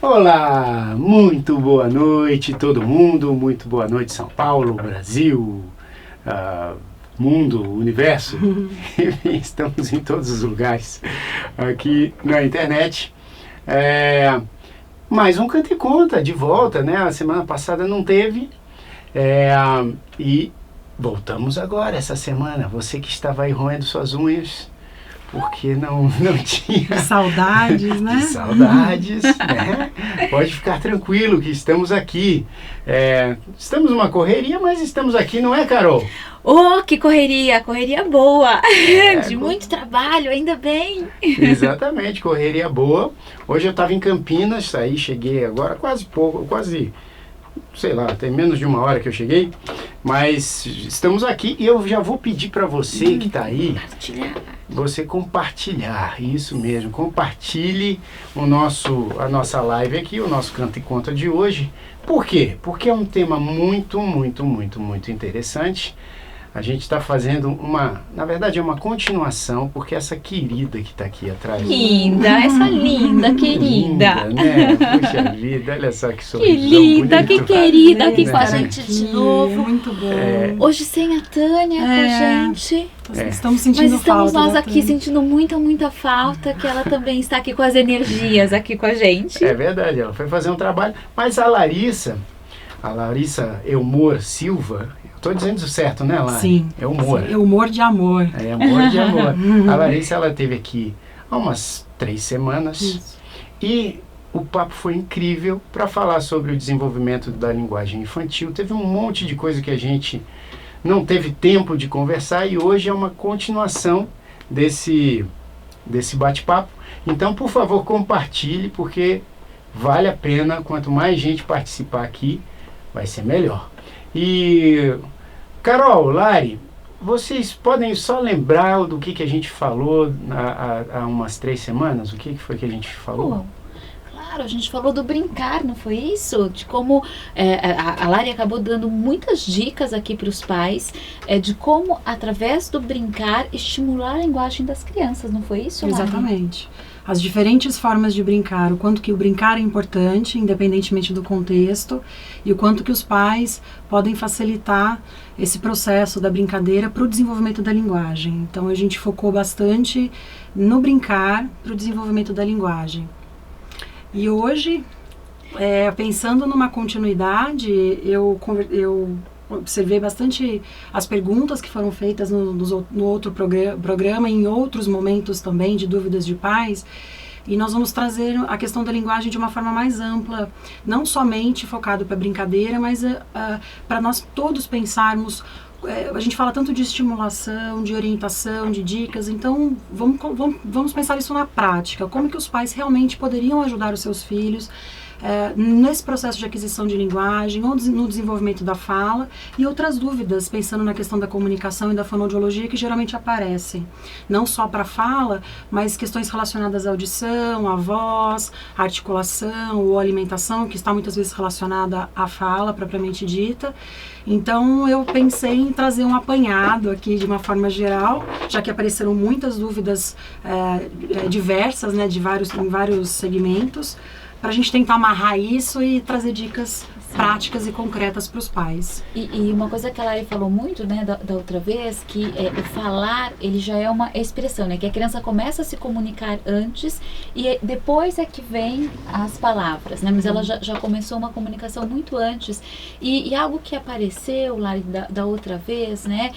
Olá, muito boa noite todo mundo, muito boa noite São Paulo, Brasil, mundo, universo. Estamos em todos os lugares aqui na internet. Mais um Canta e Conta de volta, né? A semana passada não teve e voltamos agora essa semana. Você que estava aí roendo suas unhas porque não tinha... Saudades, né? Saudades, né? Pode ficar tranquilo que estamos aqui. Estamos numa correria, mas estamos aqui, não é, Carol? Oh, que correria boa, de muito trabalho, ainda bem. Exatamente, correria boa. Hoje eu estava em Campinas, cheguei agora sei lá, tem menos de uma hora que eu cheguei, mas estamos aqui e eu já vou pedir para você que está aí, você compartilhar, isso mesmo, compartilhe a nossa live aqui, o nosso Canta e Conta de hoje. Por quê? Porque é um tema muito interessante. A gente está fazendo na verdade é uma continuação, porque essa querida que está aqui atrás... Essa linda, querida. Linda, né? Puxa vida, olha só que sorrisão que linda, bonito. Que querida aqui com a gente de novo. Muito bom. Hoje sem a Tânia com a gente. Estamos sentindo Mas estamos falta nós aqui sentindo muita falta, que ela também está aqui com as energias aqui com a gente. É verdade, ela foi fazer um trabalho. Mas a Larissa Elmor Silva... Estou dizendo isso certo, né, Lari? Sim. É humor. Sim, é humor de amor. É amor de amor. A Larissa, ela esteve aqui há umas 3 semanas. Isso. E o papo foi incrível para falar sobre o desenvolvimento da linguagem infantil. Teve um monte de coisa que a gente não teve tempo de conversar e hoje é uma continuação desse bate-papo. Então, por favor, compartilhe, porque vale a pena. Quanto mais gente participar aqui, vai ser melhor. E... Carol, Lari, vocês podem só lembrar do que a gente falou há umas 3 semanas? O que foi que a gente falou? Claro, a gente falou do brincar, não foi isso? De como a Lari acabou dando muitas dicas aqui para os pais, de como, através do brincar, estimular a linguagem das crianças, não foi isso, Lari? Exatamente. As diferentes formas de brincar, o quanto que o brincar é importante, independentemente do contexto, e o quanto que os pais podem facilitar esse processo da brincadeira para o desenvolvimento da linguagem. Então a gente focou bastante no brincar para o desenvolvimento da linguagem. E hoje, pensando numa continuidade, eu observei bastante as perguntas que foram feitas no outro programa, em outros momentos também de dúvidas de pais, e nós vamos trazer a questão da linguagem de uma forma mais ampla, não somente focado para brincadeira, mas para nós todos pensarmos. A gente fala tanto de estimulação, de orientação, de dicas, então vamos pensar isso na prática, como que os pais realmente poderiam ajudar os seus filhos nesse processo de aquisição de linguagem, ou no desenvolvimento da fala, e outras dúvidas, pensando na questão da comunicação e da fonoaudiologia, que geralmente aparecem, não só para a fala, mas questões relacionadas à audição, à voz, à articulação ou alimentação, que está muitas vezes relacionada à fala propriamente dita. Então eu pensei em trazer um apanhado aqui de uma forma geral, já que apareceram muitas dúvidas diversas, né, em vários segmentos, para a gente tentar amarrar isso e trazer dicas práticas e concretas para os pais. E uma coisa que a Lari falou muito, né, da outra vez, que o falar, ele já é uma expressão, né, que a criança começa a se comunicar antes e depois é que vem as palavras, né, mas ela já começou uma comunicação muito antes. E algo que apareceu, Lari, da outra vez, né,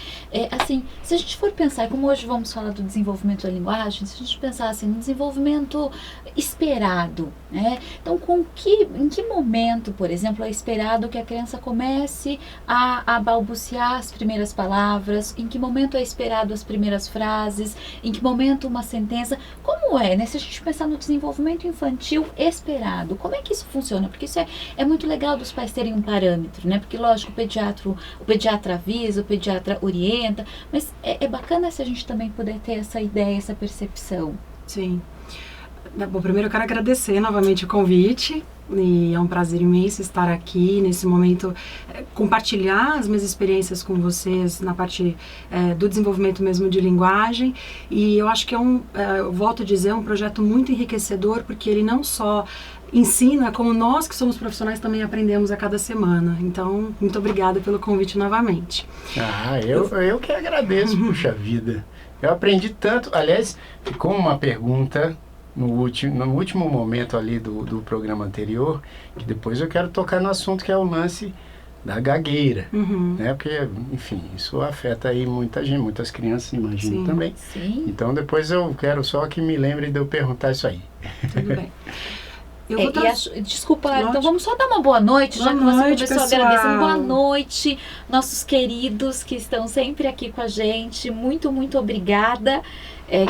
assim, se a gente for pensar, como hoje vamos falar do desenvolvimento da linguagem, se a gente pensar assim, no desenvolvimento esperado, né, então em que momento, por exemplo, é esperado que a criança comece a balbuciar as primeiras palavras, em que momento é esperado as primeiras frases, em que momento uma sentença, como é, né? Se a gente pensar no desenvolvimento infantil esperado, como é que isso funciona? Porque isso é muito legal dos pais terem um parâmetro, né? Porque lógico, o pediatra avisa, o pediatra orienta, mas é bacana se a gente também puder ter essa ideia, essa percepção. Sim. Bom, primeiro eu quero agradecer novamente o convite. E é um prazer imenso estar aqui nesse momento, compartilhar as minhas experiências com vocês na parte do desenvolvimento mesmo de linguagem. E eu acho que eu volto a dizer, é um projeto muito enriquecedor, porque ele não só ensina como nós que somos profissionais também aprendemos a cada semana. Então, muito obrigada pelo convite novamente. Eu que agradeço, puxa vida. Eu aprendi tanto. Aliás, ficou uma pergunta no último momento ali do programa anterior, que depois eu quero tocar no assunto, que é o lance da gagueira, né? Porque, enfim, isso afeta aí muita gente, muitas crianças, imagino. Sim. Também. Sim. Então depois eu quero só que me lembre de eu perguntar isso aí. Tudo bem. Desculpa, então vamos só dar uma boa noite, já que você começou agradecendo. Boa noite, nossos queridos que estão sempre aqui com a gente. Muito, muito obrigada.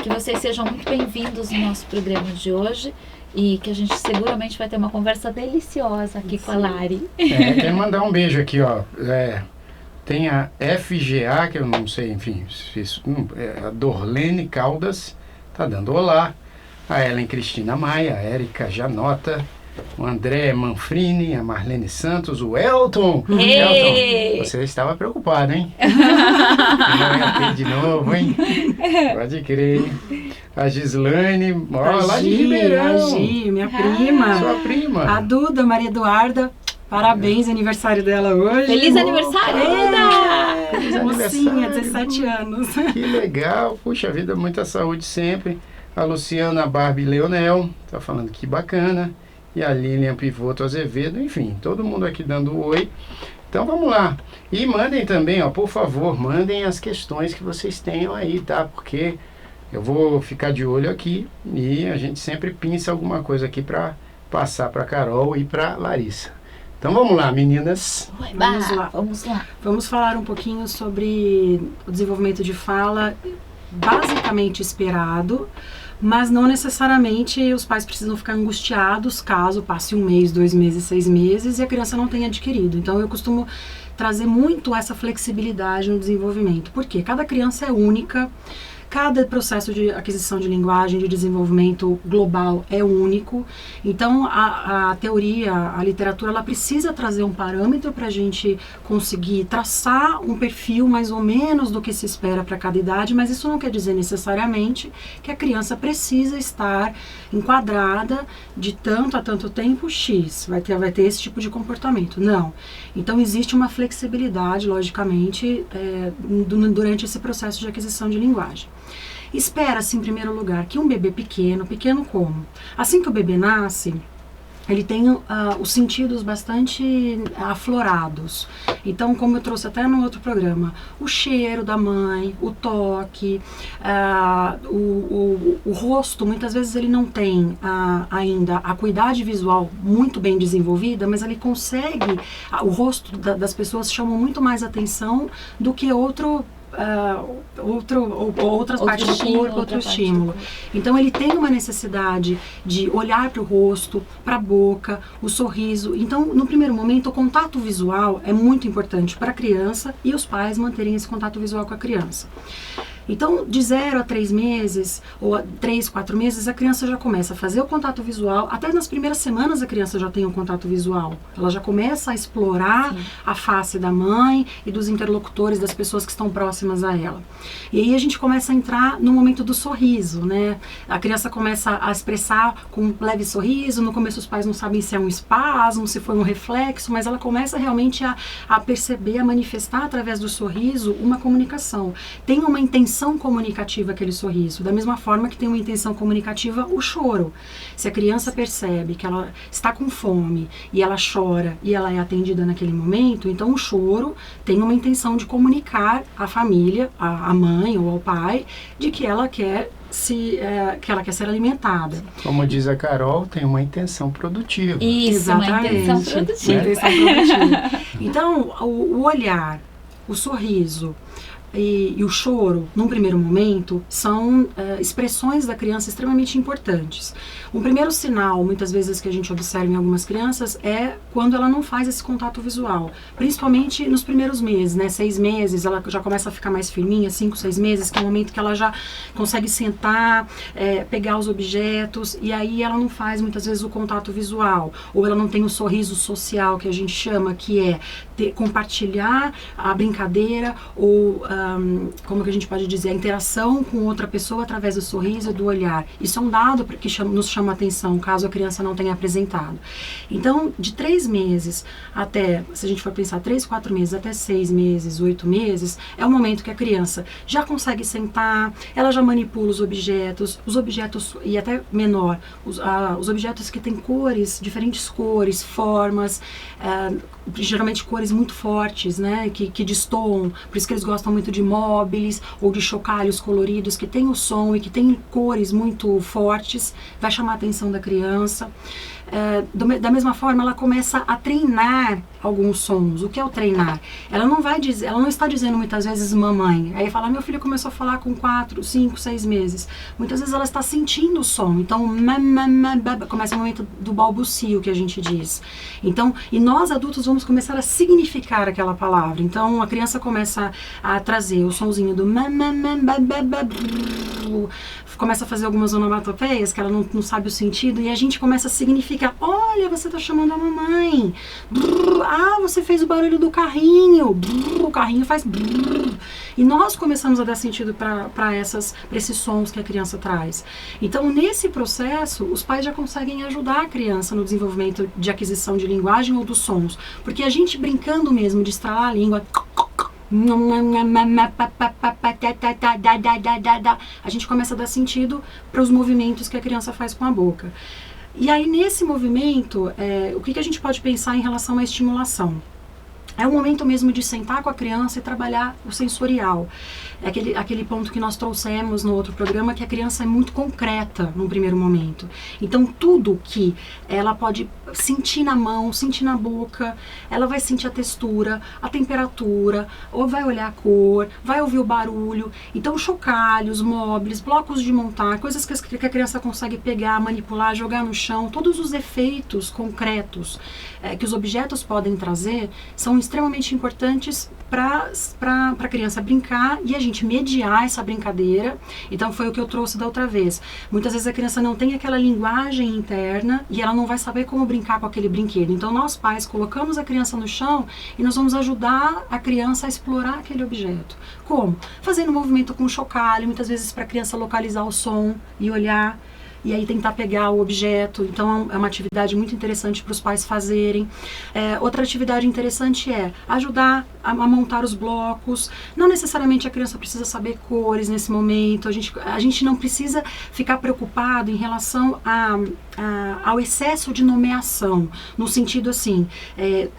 Que vocês sejam muito bem-vindos no nosso programa de hoje. E que a gente seguramente vai ter uma conversa deliciosa aqui com a Lari. Quero mandar um beijo aqui, ó. Tem a FGA, que eu não sei, enfim, a Dorlene Caldas tá dando olá. A Ellen Cristina Maia, a Érica Janota, o André Manfrini, a Marlene Santos, o Elton. Elton, você estava preocupado, hein? Não ia ter de novo, hein? Pode crer. A Gislaine, lá de Ribeirão. A Gi, minha prima. Sua prima. A Duda, Maria Eduarda. Parabéns, aniversário dela hoje. Feliz aniversário, Duda! Feliz mocinha, 17 anos. Que legal, puxa vida, muita saúde sempre. A Luciana Barbie Leonel, tá falando que bacana. E a Lilian Pivoto Azevedo, enfim, todo mundo aqui dando oi. Então vamos lá. E mandem também, ó, por favor, mandem as questões que vocês tenham aí, tá? Porque eu vou ficar de olho aqui e a gente sempre pinça alguma coisa aqui para passar para Carol e para Larissa. Então vamos lá, meninas. Vamos lá. Vamos falar um pouquinho sobre o desenvolvimento de fala basicamente esperado, mas não necessariamente os pais precisam ficar angustiados caso passe 1 mês, 2 meses, 6 meses e a criança não tenha adquirido. Então eu costumo trazer muito essa flexibilidade no desenvolvimento, porque cada criança é única, cada processo de aquisição de linguagem, de desenvolvimento global é único. Então a teoria, a literatura, ela precisa trazer um parâmetro para a gente conseguir traçar um perfil mais ou menos do que se espera para cada idade, mas isso não quer dizer necessariamente que a criança precisa estar enquadrada de tanto a tanto tempo X, vai ter esse tipo de comportamento. Não. Então existe uma flexibilidade, logicamente, durante esse processo de aquisição de linguagem. Espera-se, em primeiro lugar, que um bebê pequeno como? Assim que o bebê nasce, ele tem os sentidos bastante aflorados. Então, como eu trouxe até no outro programa, o cheiro da mãe, o toque, o rosto, muitas vezes ele não tem ainda a acuidade visual muito bem desenvolvida, mas ele consegue, o rosto das pessoas chama muito mais atenção do que outras partes do corpo, outro estímulo. Então ele tem uma necessidade de olhar para o rosto, para a boca, o sorriso. Então, no primeiro momento, o contato visual é muito importante para a criança e os pais manterem esse contato visual com a criança. Então, de 0 a 3 meses, ou a 3, 4 meses, a criança já começa a fazer o contato visual. Até nas primeiras semanas a criança já tem um contato visual. Ela já começa a explorar a face da mãe e dos interlocutores, das pessoas que estão próximas a ela. E aí a gente começa a entrar no momento do sorriso, né? A criança começa a expressar com um leve sorriso. No começo os pais não sabem se é um espasmo, se foi um reflexo, mas ela começa realmente a perceber, a manifestar através do sorriso uma comunicação. Tem uma intenção comunicativa aquele sorriso, da mesma forma que tem uma intenção comunicativa o choro. Se a criança percebe que ela está com fome e ela chora e ela é atendida naquele momento, então o choro tem uma intenção de comunicar à família, à mãe ou ao pai, de que ela quer que ela quer ser alimentada. Como diz a Carol, tem uma intenção produtiva. Isso, exatamente. Uma intenção produtiva. Uma intenção produtiva. Então, o olhar, o sorriso e o choro, num primeiro momento, são expressões da criança extremamente importantes. Um primeiro sinal, muitas vezes, que a gente observa em algumas crianças é quando ela não faz esse contato visual, principalmente nos primeiros meses, né? 6 meses, ela já começa a ficar mais firminha, 5, 6 meses, que é o momento que ela já consegue sentar, pegar os objetos, e aí ela não faz, muitas vezes, o contato visual, ou ela não tem o sorriso social, que a gente chama, que é compartilhar a brincadeira ou como que a gente pode dizer, a interação com outra pessoa através do sorriso e do olhar. Isso é um dado que nos chama a atenção, caso a criança não tenha apresentado. Então, de 3 meses até, se a gente for pensar 3, 4 meses, até 6 meses, 8 meses, é o momento que a criança já consegue sentar, ela já manipula os objetos, e até menor, os objetos que têm cores, diferentes cores, formas, geralmente cores muito fortes, né, que destoam, por isso que eles gostam muito de móveis ou de chocalhos coloridos que tem o som e que tem cores muito fortes, vai chamar a atenção da criança. Da mesma forma, ela começa a treinar alguns sons. O que é o treinar? Ela não está dizendo muitas vezes mamãe. Aí fala, meu filho começou a falar com 4, 5, 6 meses. Muitas vezes ela está sentindo o som. Então, começa o momento do balbucio que a gente diz. Então, e nós adultos vamos começar a significar aquela palavra. Então, a criança começa a trazer o sonzinho do começa a fazer algumas onomatopeias que ela não sabe o sentido e a gente começa a significar, olha, você está chamando a mamãe, você fez o barulho do carrinho, o carrinho faz e nós começamos a dar sentido para esses sons que a criança traz. Então, nesse processo, os pais já conseguem ajudar a criança no desenvolvimento de aquisição de linguagem ou dos sons, porque a gente brincando mesmo de estralar a língua, a gente começa a dar sentido para os movimentos que a criança faz com a boca. E aí, nesse movimento, o que a gente pode pensar em relação à estimulação? É o momento mesmo de sentar com a criança e trabalhar o sensorial. É aquele ponto que nós trouxemos no outro programa, que a criança é muito concreta no primeiro momento. Então, tudo que ela pode sentir na mão, sentir na boca, ela vai sentir a textura, a temperatura, ou vai olhar a cor, vai ouvir o barulho. Então, chocalhos, móveis, blocos de montar, coisas que a criança consegue pegar, manipular, jogar no chão, todos os efeitos concretos que os objetos podem trazer são extremamente importantes para a criança brincar e a gente mediar essa brincadeira. Então foi o que eu trouxe da outra vez. Muitas vezes a criança não tem aquela linguagem interna e ela não vai saber como brincar com aquele brinquedo. Então nós pais colocamos a criança no chão e nós vamos ajudar a criança a explorar aquele objeto. Como? Fazendo movimento com chocalho, muitas vezes para a criança localizar o som e olhar. E aí tentar pegar o objeto. Então é uma atividade muito interessante para os pais fazerem. Outra atividade interessante é ajudar a montar os blocos. Não necessariamente a criança precisa saber cores nesse momento. A gente não precisa ficar preocupado em relação ao excesso de nomeação. No sentido assim,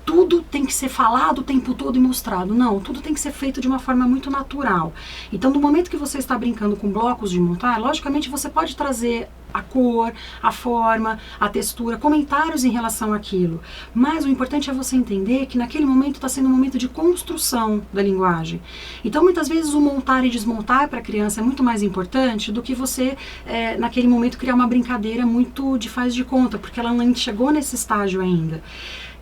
tudo tem que ser falado o tempo todo e mostrado. Não, tudo tem que ser feito de uma forma muito natural. Então no momento que você está brincando com blocos de montar, logicamente você pode trazer a cor, a forma, a textura, comentários em relação àquilo. Mas o importante é você entender que naquele momento está sendo um momento de construção da linguagem. Então, muitas vezes, o montar e desmontar para a criança é muito mais importante do que você, naquele momento, criar uma brincadeira muito de faz de conta, porque ela não chegou nesse estágio ainda.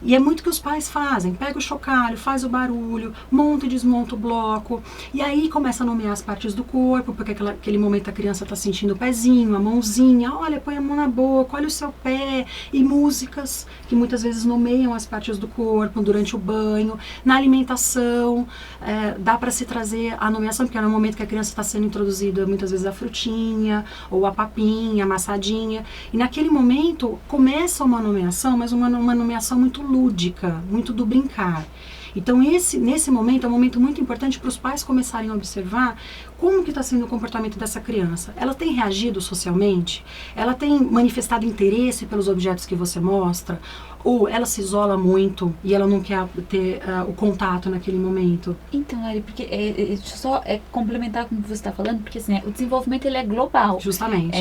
E é muito que os pais fazem, pega o chocalho, faz o barulho, monta e desmonta o bloco, e aí começa a nomear as partes do corpo, porque aquele momento a criança está sentindo o pezinho, a mãozinha, olha, põe a mão na boca, olha o seu pé, e músicas que muitas vezes nomeiam as partes do corpo durante o banho, na alimentação, dá para se trazer a nomeação, porque é no momento que a criança está sendo introduzida muitas vezes a frutinha, ou a papinha, a amassadinha, e naquele momento começa uma nomeação, mas uma nomeação muito lúdica, muito do brincar. Então nesse momento é um momento muito importante para os pais começarem a observar como que está sendo o comportamento dessa criança. Ela tem reagido socialmente? Ela tem manifestado interesse pelos objetos que você mostra? Ou ela se isola muito e ela não quer ter o contato naquele momento? Então, Lari, porque deixa eu só complementar com o que você está falando, porque assim, o desenvolvimento ele é global. Justamente.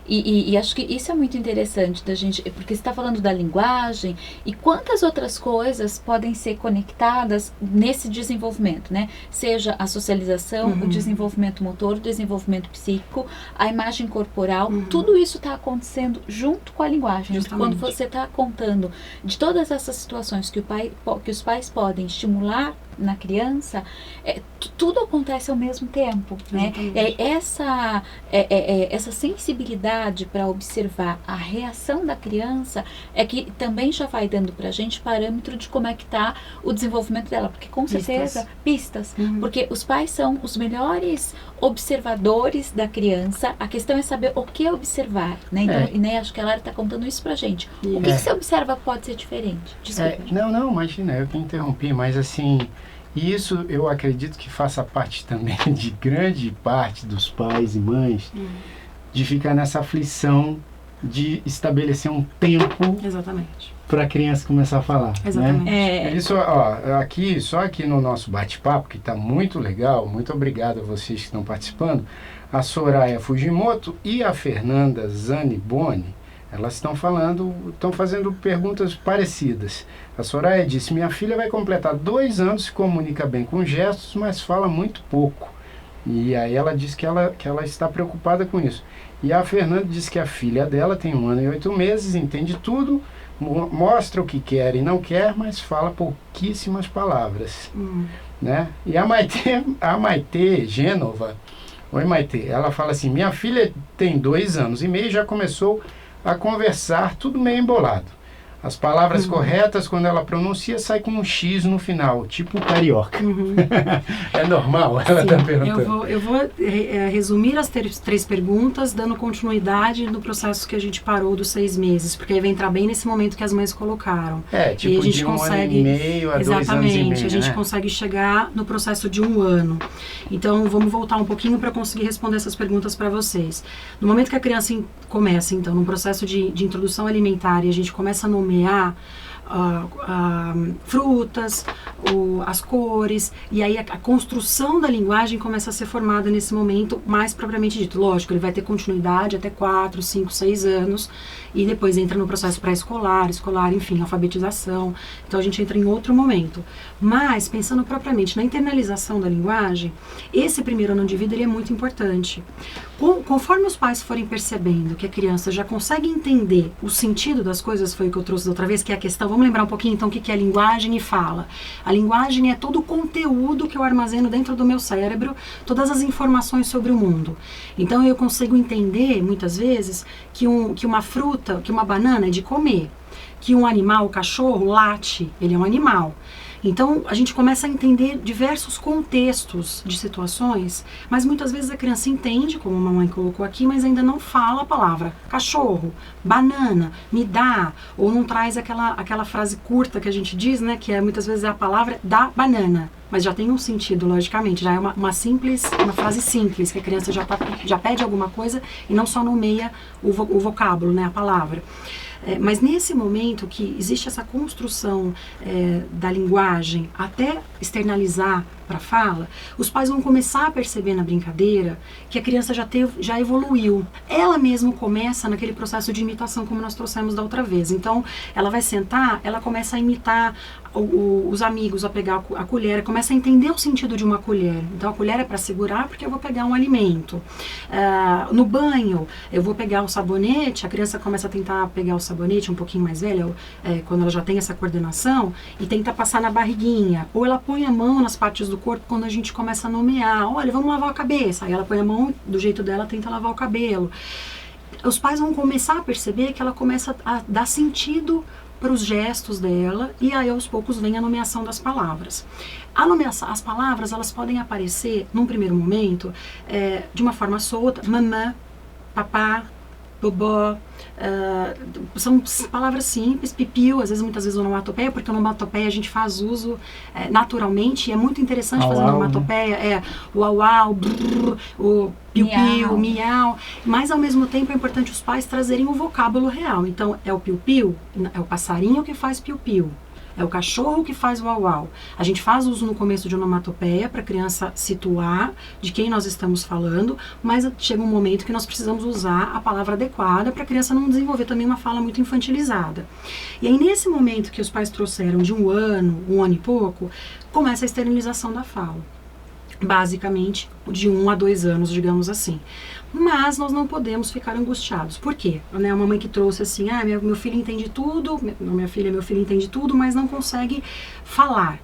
E acho que isso é muito interessante da gente, porque você está falando da linguagem e quantas outras coisas podem ser conectadas nesse desenvolvimento, né? Seja a socialização, o desenvolvimento motor, o desenvolvimento psíquico, a imagem corporal, tudo isso está acontecendo junto com a linguagem. Quando você está contando de todas essas situações que os pais podem estimular na criança, tudo acontece ao mesmo tempo, né? Essa sensibilidade para observar a reação da criança é que também já vai dando para a gente parâmetro de como é que está o desenvolvimento dela, porque com certeza, pistas, porque os pais são os melhores observadores da criança, a questão é saber o que observar, né? Então, né, acho que a Lara está contando isso pra gente. O que você observa pode ser diferente? Desculpa. Não, imagina, eu que interrompi, mas assim, isso eu acredito que faça parte também de grande parte dos pais e mães, de ficar nessa aflição de estabelecer um tempo para a criança começar a falar. Exatamente. Né? Isso, só aqui no nosso bate-papo, que está muito legal, muito obrigado a vocês que estão participando, a Soraya Fujimoto e a Fernanda Zaniboni, elas estão fazendo perguntas parecidas. A Soraya disse: minha filha vai completar 2 anos, se comunica bem com gestos, mas fala muito pouco. E aí ela disse que ela está preocupada com isso. E a Fernanda disse que a filha dela tem 1 ano e 8 meses, entende tudo, mostra o que quer e não quer, mas fala pouquíssimas palavras. Né? E a Maite Gênova, oi Maite, ela fala assim: minha filha tem 2 anos e meio e já começou a conversar, tudo meio embolado. As palavras corretas, quando ela pronuncia, sai com um X no final, tipo carioca. É normal? Ela está perguntando. Eu vou resumir as 3 perguntas, dando continuidade no processo que a gente parou dos 6 meses, porque aí vai entrar bem nesse momento que as mães colocaram. Tipo e a gente de consegue, 1 ano e meio a 2 anos e meio. Exatamente, a gente né? consegue chegar no processo de 1 ano. Então, vamos voltar um pouquinho para conseguir responder essas perguntas para vocês. No momento que a criança começa, então, no processo de introdução alimentar, e a gente começa a nomear frutas, as cores, e aí a construção da linguagem começa a ser formada nesse momento mais propriamente dito. Lógico, ele vai ter continuidade até 4, 5, 6 anos, e depois entra no processo pré-escolar, escolar, enfim, alfabetização. Então a gente entra em outro momento. Mas, pensando propriamente na internalização da linguagem, esse primeiro ano de vida ele é muito importante. Conforme os pais forem percebendo que a criança já consegue entender o sentido das coisas, foi o que eu trouxe da outra vez, que é a questão, vamos lembrar um pouquinho então o que é linguagem e fala. A linguagem é todo o conteúdo que eu armazeno dentro do meu cérebro, todas as informações sobre o mundo. Então eu consigo entender, muitas vezes, que uma fruta, que uma banana é de comer, que um animal, o cachorro, late, ele é um animal. Então, a gente começa a entender diversos contextos de situações, mas muitas vezes a criança entende, como a mamãe colocou aqui, mas ainda não fala a palavra cachorro, banana, me dá, ou não traz aquela frase curta que a gente diz, né, que muitas vezes é a palavra da banana, mas já tem um sentido, logicamente, já é uma frase simples, que a criança já pede alguma coisa e não só nomeia o vocábulo, né, a palavra. Mas nesse momento que existe essa construção da linguagem até externalizar para a fala, os pais vão começar a perceber na brincadeira que a criança já evoluiu. Ela mesma começa naquele processo de imitação, como nós trouxemos da outra vez. Então, ela vai sentar, ela começa a imitar os amigos, a pegar a colher, começa a entender o sentido de uma colher. Então, a colher é para segurar porque eu vou pegar um alimento. No banho, eu vou pegar o sabonete, a criança começa a tentar pegar o sabonete um pouquinho mais velha, quando ela já tem essa coordenação, e tenta passar na barriguinha. Ou ela põe a mão nas partes do corpo quando a gente começa a nomear. Olha, vamos lavar a cabeça. Aí ela põe a mão do jeito dela, tenta lavar o cabelo. Os pais vão começar a perceber que ela começa a dar sentido para os gestos dela, e aí aos poucos vem a nomeação das palavras. As palavras, elas podem aparecer num primeiro momento de uma forma solta: mamã, papá, bobó, são palavras simples, pipiu, às vezes, muitas vezes onomatopeia, porque onomatopeia a gente faz uso naturalmente, e é muito interessante fazer onomatopeia, o au-au, o piu-piu, miau, mas ao mesmo tempo é importante os pais trazerem o vocábulo real. Então é o piu-piu, é o passarinho que faz piu-piu, é o cachorro que faz uau-uau. A gente faz uso no começo de onomatopeia para a criança situar de quem nós estamos falando, mas chega um momento que nós precisamos usar a palavra adequada para a criança não desenvolver também uma fala muito infantilizada. E aí, nesse momento que os pais trouxeram de 1 ano, 1 ano e pouco, começa a esterilização da fala. Basicamente, de 1 a 2 anos, digamos assim. Mas nós não podemos ficar angustiados. Por quê? Né, a mamãe que trouxe assim: meu filho entende tudo, minha filha, meu filho entende tudo, mas não consegue falar.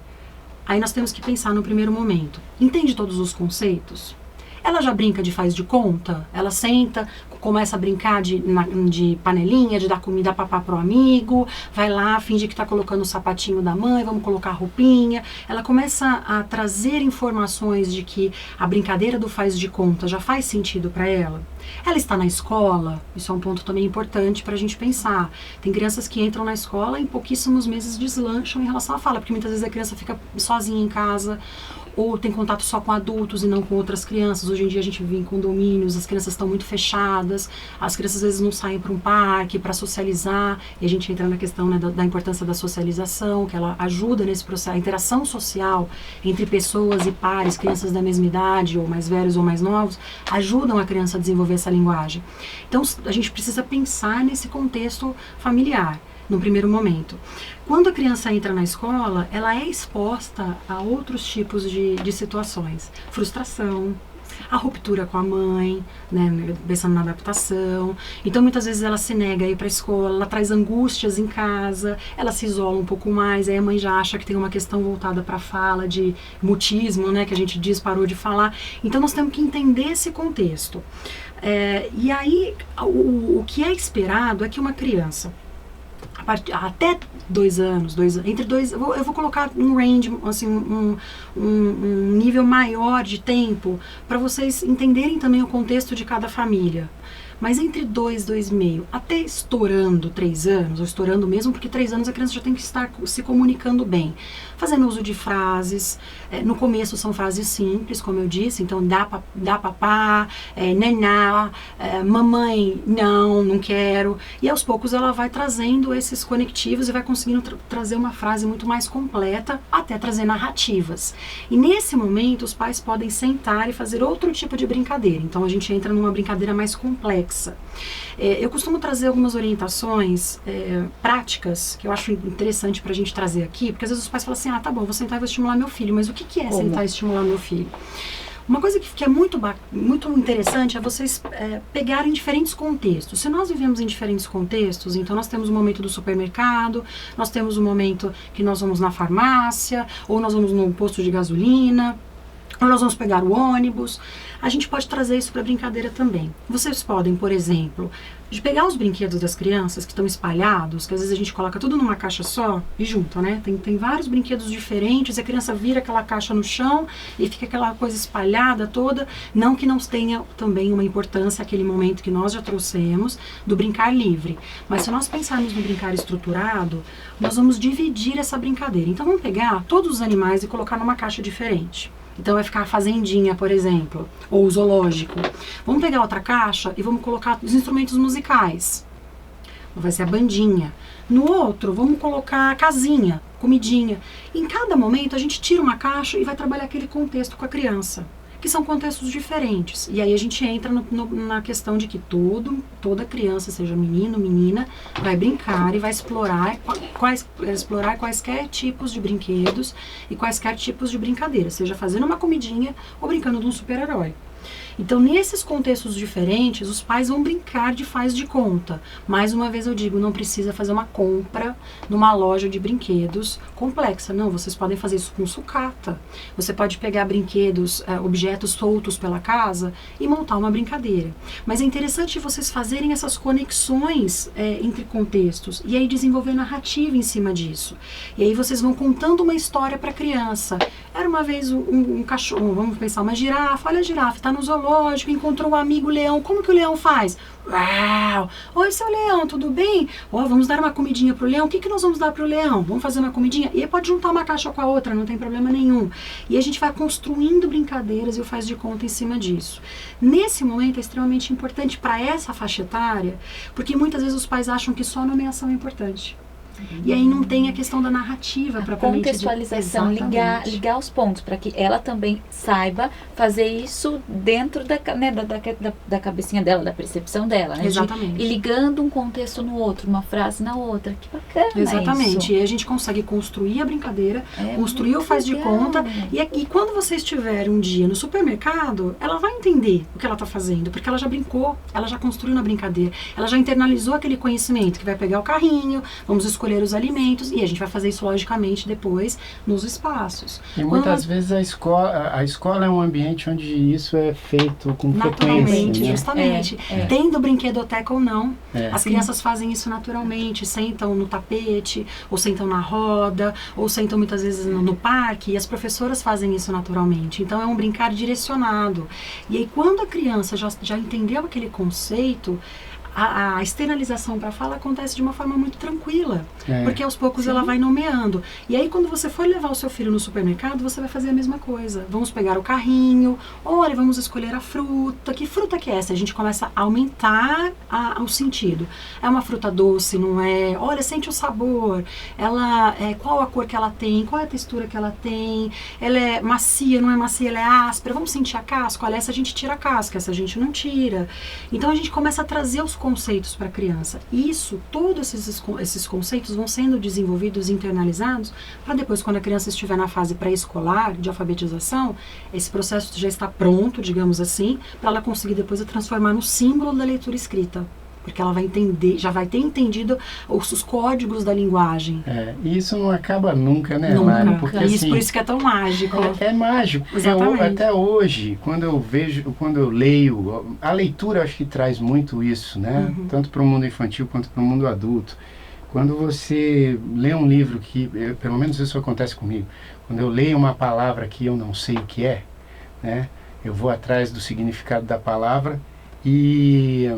Aí nós temos que pensar no primeiro momento. Entende todos os conceitos? Ela já brinca de faz de conta? Ela senta, começa a brincar de panelinha, de dar comida papá pro amigo, vai lá, finge que está colocando o sapatinho da mãe, vamos colocar a roupinha. Ela começa a trazer informações de que a brincadeira do faz de conta já faz sentido para ela. Ela está na escola, isso é um ponto também importante para a gente pensar. Tem crianças que entram na escola e em pouquíssimos meses deslancham em relação à fala, porque muitas vezes a criança fica sozinha em casa, ou tem contato só com adultos e não com outras crianças. Hoje em dia a gente vive em condomínios, as crianças estão muito fechadas, as crianças às vezes não saem para um parque para socializar, e a gente entra na questão, né, da importância da socialização, que ela ajuda nesse processo, a interação social entre pessoas e pares, crianças da mesma idade, ou mais velhos ou mais novos, ajudam a criança a desenvolver essa linguagem. Então a gente precisa pensar nesse contexto familiar, no primeiro momento. Quando a criança entra na escola, ela é exposta a outros tipos de situações. Frustração, a ruptura com a mãe, né, pensando na adaptação. Então, muitas vezes ela se nega a ir para a escola, ela traz angústias em casa, ela se isola um pouco mais, aí a mãe já acha que tem uma questão voltada para a fala, de mutismo, né, que a gente diz, parou de falar. Então, nós temos que entender esse contexto. E aí, o que é esperado é que uma criança, até 2 anos, entre 2, eu vou colocar um range, assim, um nível maior de tempo, para vocês entenderem também o contexto de cada família. Mas entre 2, 2,5, até estourando 3 anos, ou estourando mesmo, porque 3 anos a criança já tem que estar se comunicando bem. Fazendo uso de frases, no começo são frases simples, como eu disse, então dá papá, naná, mamãe, não quero. E aos poucos ela vai trazendo esses conectivos e vai conseguindo trazer uma frase muito mais completa, até trazer narrativas. E nesse momento os pais podem sentar e fazer outro tipo de brincadeira. Então a gente entra numa brincadeira mais complexa. Eu costumo trazer algumas orientações práticas, que eu acho interessante para a gente trazer aqui, porque às vezes os pais falam assim, tá bom, vou sentar e vou estimular meu filho, mas o que é sentar e estimular meu filho? Uma coisa que é muito interessante é vocês pegarem diferentes contextos. Se nós vivemos em diferentes contextos, então nós temos o momento do supermercado, nós temos o momento que nós vamos na farmácia, ou nós vamos no posto de gasolina, ou nós vamos pegar o ônibus. A gente pode trazer isso para brincadeira também. Vocês podem, por exemplo, de pegar os brinquedos das crianças que estão espalhados, que às vezes a gente coloca tudo numa caixa só e junta, né? Tem vários brinquedos diferentes, e a criança vira aquela caixa no chão e fica aquela coisa espalhada toda. Não que não tenha também uma importância aquele momento que nós já trouxemos do brincar livre. Mas se nós pensarmos no brincar estruturado, nós vamos dividir essa brincadeira. Então vamos pegar todos os animais e colocar numa caixa diferente. Então vai ficar a fazendinha, por exemplo, ou o zoológico. Vamos pegar outra caixa e vamos colocar os instrumentos musicais. Vai ser a bandinha. No outro, vamos colocar a casinha, comidinha. Em cada momento, a gente tira uma caixa e vai trabalhar aquele contexto com a criança, que são contextos diferentes. E aí a gente entra na questão de que toda criança, seja menino, menina, vai brincar e vai explorar quaisquer tipos de brinquedos e quaisquer tipos de brincadeira, seja fazendo uma comidinha ou brincando de um super-herói. Então, nesses contextos diferentes, os pais vão brincar de faz de conta. Mais uma vez eu digo, não precisa fazer uma compra numa loja de brinquedos complexa. Não, vocês podem fazer isso com sucata. Você pode pegar brinquedos, objetos soltos pela casa e montar uma brincadeira. Mas é interessante vocês fazerem essas conexões entre contextos e aí desenvolver narrativa em cima disso. E aí vocês vão contando uma história para a criança. Era uma vez um cachorro, vamos pensar, uma girafa. Olha a girafa, está no zoológico, encontrou um amigo leão. Como que o leão faz? Uau! Oi, seu leão, tudo bem? Vamos dar uma comidinha pro leão. O que nós vamos dar pro leão? Vamos fazer uma comidinha? E aí pode juntar uma caixa com a outra, não tem problema nenhum. E a gente vai construindo brincadeiras e o faz de conta em cima disso. Nesse momento é extremamente importante para essa faixa etária, porque muitas vezes os pais acham que só a nomeação é importante. E aí não tem a questão da narrativa para contextualização, ligar os pontos para que ela também saiba fazer isso dentro da cabecinha dela, da percepção dela, né? Exatamente. E ligando um contexto no outro, uma frase na outra. Que bacana. Exatamente. Isso. E aí a gente consegue construir a brincadeira, construir o faz de conta. E quando você estiver um dia no supermercado, ela vai entender o que ela está fazendo, porque ela já brincou, ela já construiu na brincadeira, ela já internalizou aquele conhecimento, que vai pegar o carrinho, vamos escolher escolher os alimentos, e a gente vai fazer isso logicamente depois nos espaços. E muitas vezes a escola é um ambiente onde isso é feito com naturalmente, frequência, né? justamente. Tendo brinquedoteca ou não, as crianças fazem isso naturalmente, sentam no tapete, ou sentam na roda, ou sentam muitas vezes no parque, e as professoras fazem isso naturalmente. Então é um brincar direcionado. E aí quando a criança já entendeu aquele conceito, a externalização para a fala acontece de uma forma muito tranquila, porque aos poucos ela vai nomeando. E aí quando você for levar o seu filho no supermercado, você vai fazer a mesma coisa. Vamos pegar o carrinho, olha, vamos escolher a fruta. Que fruta que é essa? A gente começa a aumentar o sentido. É uma fruta doce, não é? Olha, sente o sabor. Ela, qual a cor que ela tem? Qual é a textura que ela tem? Ela é macia, não é macia? Ela é áspera? Vamos sentir a casca? Olha, essa a gente tira a casca, essa a gente não tira. Então a gente começa a trazer os conceitos para a criança. Isso, todos esses conceitos vão sendo desenvolvidos, internalizados, para depois, quando a criança estiver na fase pré-escolar, de alfabetização, esse processo já está pronto, digamos assim, para ela conseguir depois transformar no símbolo da leitura escrita. Porque ela vai entender, já vai ter entendido os códigos da linguagem. E isso não acaba nunca, né, Nunca. Mari? Porque, Por isso que é tão mágico. É mágico. Exatamente. Até hoje, quando eu leio, a leitura acho que traz muito isso, né? Tanto para o mundo infantil quanto para o mundo adulto. Quando você lê um livro que, pelo menos isso acontece comigo, quando eu leio uma palavra que eu não sei o que é, né? Eu vou atrás do significado da palavra e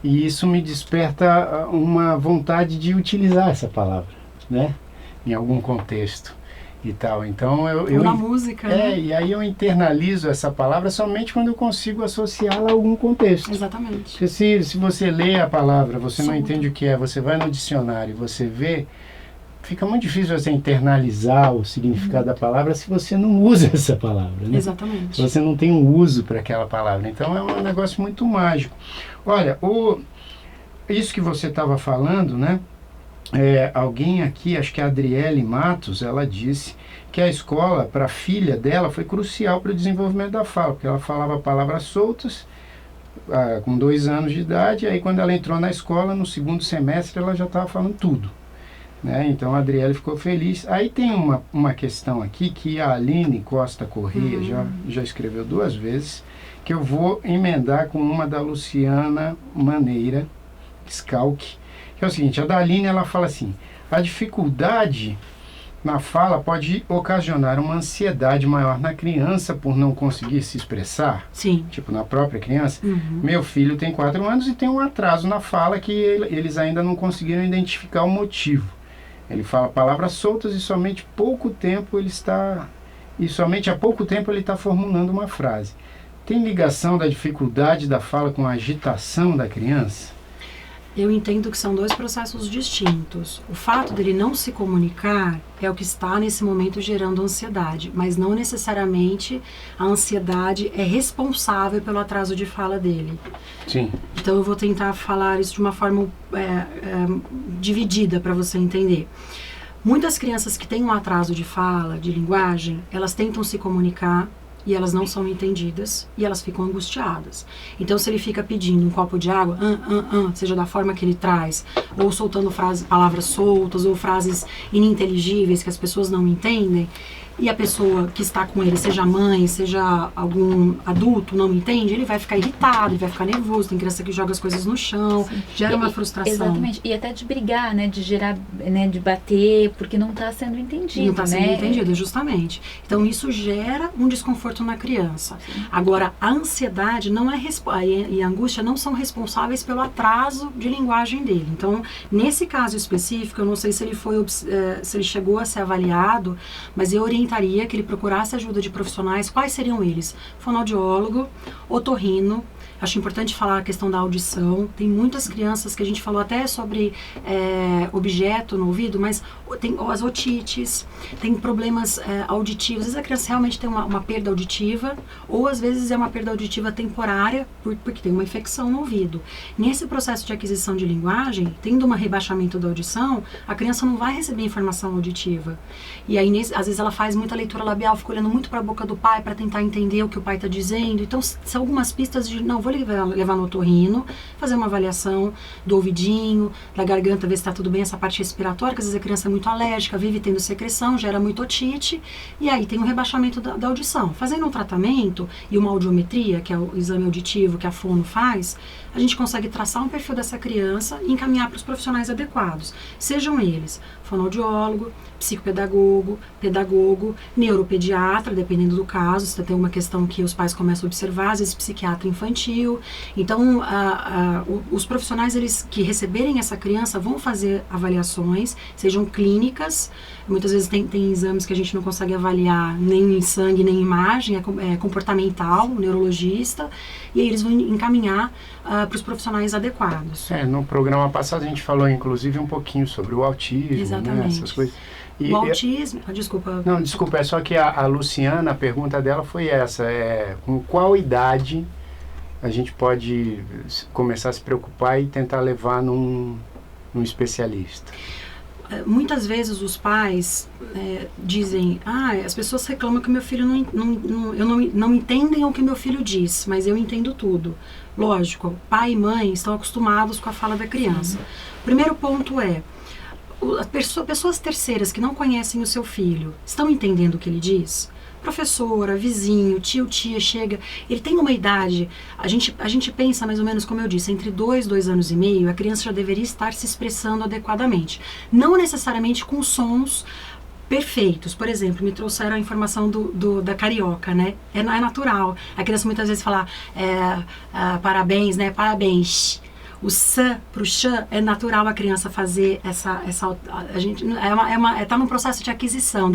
isso me desperta uma vontade de utilizar essa palavra, né? Em algum contexto e tal. Então ou na música, né? E aí eu internalizo essa palavra somente quando eu consigo associá-la a algum contexto. Exatamente. Porque se você lê a palavra, você não entende o que é, você vai no dicionário, você vê, fica muito difícil você internalizar o significado da palavra se você não usa essa palavra, né? Exatamente. Se você não tem um uso para aquela palavra. Então é um negócio muito mágico. Olha, isso que você estava falando, né? Alguém aqui, acho que a Adriele Matos, ela disse que a escola, para a filha dela, foi crucial para o desenvolvimento da fala, porque ela falava palavras soltas com 2 anos de idade, e aí quando ela entrou na escola, no segundo semestre, ela já estava falando tudo. Né? Então a Adriele ficou feliz. Aí tem uma questão aqui que a Aline Costa Corrêa já escreveu 2 vezes, que eu vou emendar com uma da Luciana Maneira Schalk, que é o seguinte: a da Aline, ela fala assim: a dificuldade na fala pode ocasionar uma ansiedade maior na criança por não conseguir se expressar. Sim. Tipo, na própria criança. Meu filho tem 4 anos e tem um atraso na fala que eles ainda não conseguiram identificar o motivo. Ele fala palavras soltas e somente há pouco tempo ele está formulando uma frase. Tem ligação da dificuldade da fala com a agitação da criança? Eu entendo que são 2 processos distintos. O fato dele não se comunicar é o que está nesse momento gerando ansiedade, mas não necessariamente a ansiedade é responsável pelo atraso de fala dele. Sim. Então eu vou tentar falar isso de uma forma dividida para você entender. Muitas crianças que têm um atraso de fala, de linguagem, elas tentam se comunicar e elas não são entendidas e elas ficam angustiadas. Então, se ele fica pedindo um copo de água, seja da forma que ele traz, ou soltando palavras soltas, ou frases ininteligíveis que as pessoas não entendem, e a pessoa que está com ele, seja a mãe, seja algum adulto, não entende, ele vai ficar irritado, ele vai ficar nervoso. Tem criança que joga as coisas no chão, gera uma frustração. Exatamente. E até de brigar, né? De gerar, né? De bater, porque não está sendo entendido. Não está sendo entendido, justamente. Então, isso gera um desconforto na criança. Sim. Agora, a ansiedade não e a angústia não são responsáveis pelo atraso de linguagem dele. Então, nesse caso específico, eu não sei se ele chegou a ser avaliado, mas eu orientaria que ele procurasse ajuda de profissionais. Quais seriam eles? Fonoaudiólogo, otorrino. Acho importante falar a questão da audição. Tem muitas crianças que a gente falou até sobre objeto no ouvido, mas tem as otites, tem problemas auditivos. Às vezes a criança realmente tem uma perda auditiva, ou às vezes é uma perda auditiva temporária, porque tem uma infecção no ouvido. Nesse processo de aquisição de linguagem, tendo um rebaixamento da audição, a criança não vai receber informação auditiva. E aí, às vezes, ela faz muita leitura labial, fica olhando muito para a boca do pai para tentar entender o que o pai está dizendo. Então, são algumas pistas de, não, vou vou levar no otorrino, fazer uma avaliação do ouvidinho, da garganta, ver se está tudo bem, essa parte respiratória, que às vezes a criança é muito alérgica, vive tendo secreção, gera muito otite, e aí tem um rebaixamento da audição. Fazendo um tratamento e uma audiometria, que é o exame auditivo que a fono faz, a gente consegue traçar um perfil dessa criança e encaminhar para os profissionais adequados, sejam eles fonoaudiólogo, psicopedagogo, pedagogo, neuropediatra, dependendo do caso, se tem uma questão que os pais começam a observar, às vezes psiquiatra infantil. Então, os profissionais que receberem essa criança vão fazer avaliações, sejam clínicas, muitas vezes tem exames que a gente não consegue avaliar nem em sangue, nem em imagem, é comportamental, o neurologista, e aí eles vão encaminhar para os profissionais adequados. No programa passado a gente falou, inclusive, um pouquinho sobre o autismo, né, essas coisas. O autismo... desculpa. Não, desculpa, é só que a Luciana, a pergunta dela foi essa, com qual idade a gente pode começar a se preocupar e tentar levar num especialista? Muitas vezes os pais dizem, as pessoas reclamam que meu filho não entendem o que meu filho diz, mas eu entendo tudo. Lógico, pai e mãe estão acostumados com a fala da criança. O primeiro ponto pessoas terceiras que não conhecem o seu filho, estão entendendo o que ele diz? Professora, vizinho, tio, tia, chega, ele tem uma idade, a gente pensa mais ou menos, como eu disse, entre 2 anos e meio, a criança já deveria estar se expressando adequadamente. Não necessariamente com sons perfeitos. Por exemplo, me trouxeram a informação da carioca, né? É natural. A criança muitas vezes fala, parabéns, né? Parabéns. O S pro X é natural a criança fazer a gente tá num processo de aquisição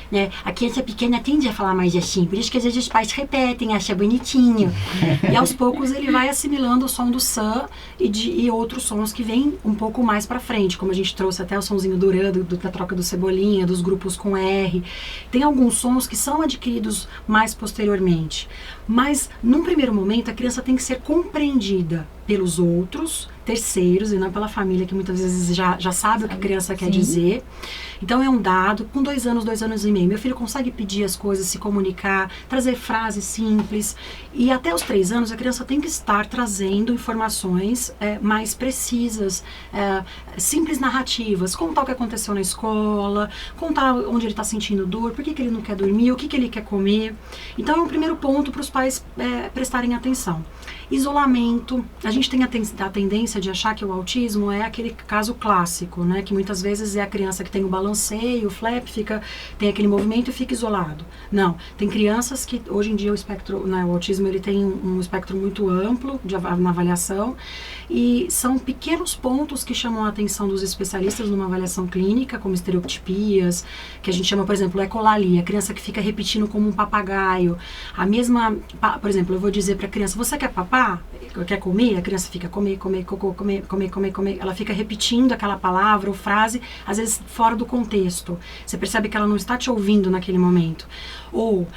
né? A criança pequena tende a falar mais assim, por isso que às vezes os pais repetem, acha bonitinho. E aos poucos ele vai assimilando o som do S e outros sons que vêm um pouco mais pra frente, como a gente trouxe até o sonzinho durando, da troca do cebolinha, dos grupos com R. Tem alguns sons que são adquiridos mais posteriormente. Mas, num primeiro momento, a criança tem que ser compreendida pelos outros, terceiros, e não pela família, que muitas vezes já sabe o que a criança quer dizer. Então, é um dado. Com 2 anos e meio, meu filho consegue pedir as coisas, se comunicar, trazer frases simples. E até os 3 anos, a criança tem que estar trazendo informações mais precisas, simples narrativas. Contar o que aconteceu na escola, contar onde ele está sentindo dor, por que ele não quer dormir, o que ele quer comer. Então, é um primeiro ponto para os pais prestarem atenção. Isolamento. A gente tem a tendência de achar que o autismo é aquele caso clássico, né? Que muitas vezes é a criança que tem o balanceio, o flap, tem aquele movimento e fica isolado. Não. Tem crianças que, hoje em dia, o autismo ele tem um espectro muito amplo na avaliação, e são pequenos pontos que chamam a atenção dos especialistas numa avaliação clínica, como estereotipias, que a gente chama, por exemplo, ecolalia, a criança que fica repetindo como um papagaio. Por exemplo, eu vou dizer para a criança, você quer papar? Quer comer? A criança fica comer, cocô, comer. Ela fica repetindo aquela palavra ou frase, às vezes fora do contexto. Você percebe que ela não está te ouvindo naquele momento. Ou,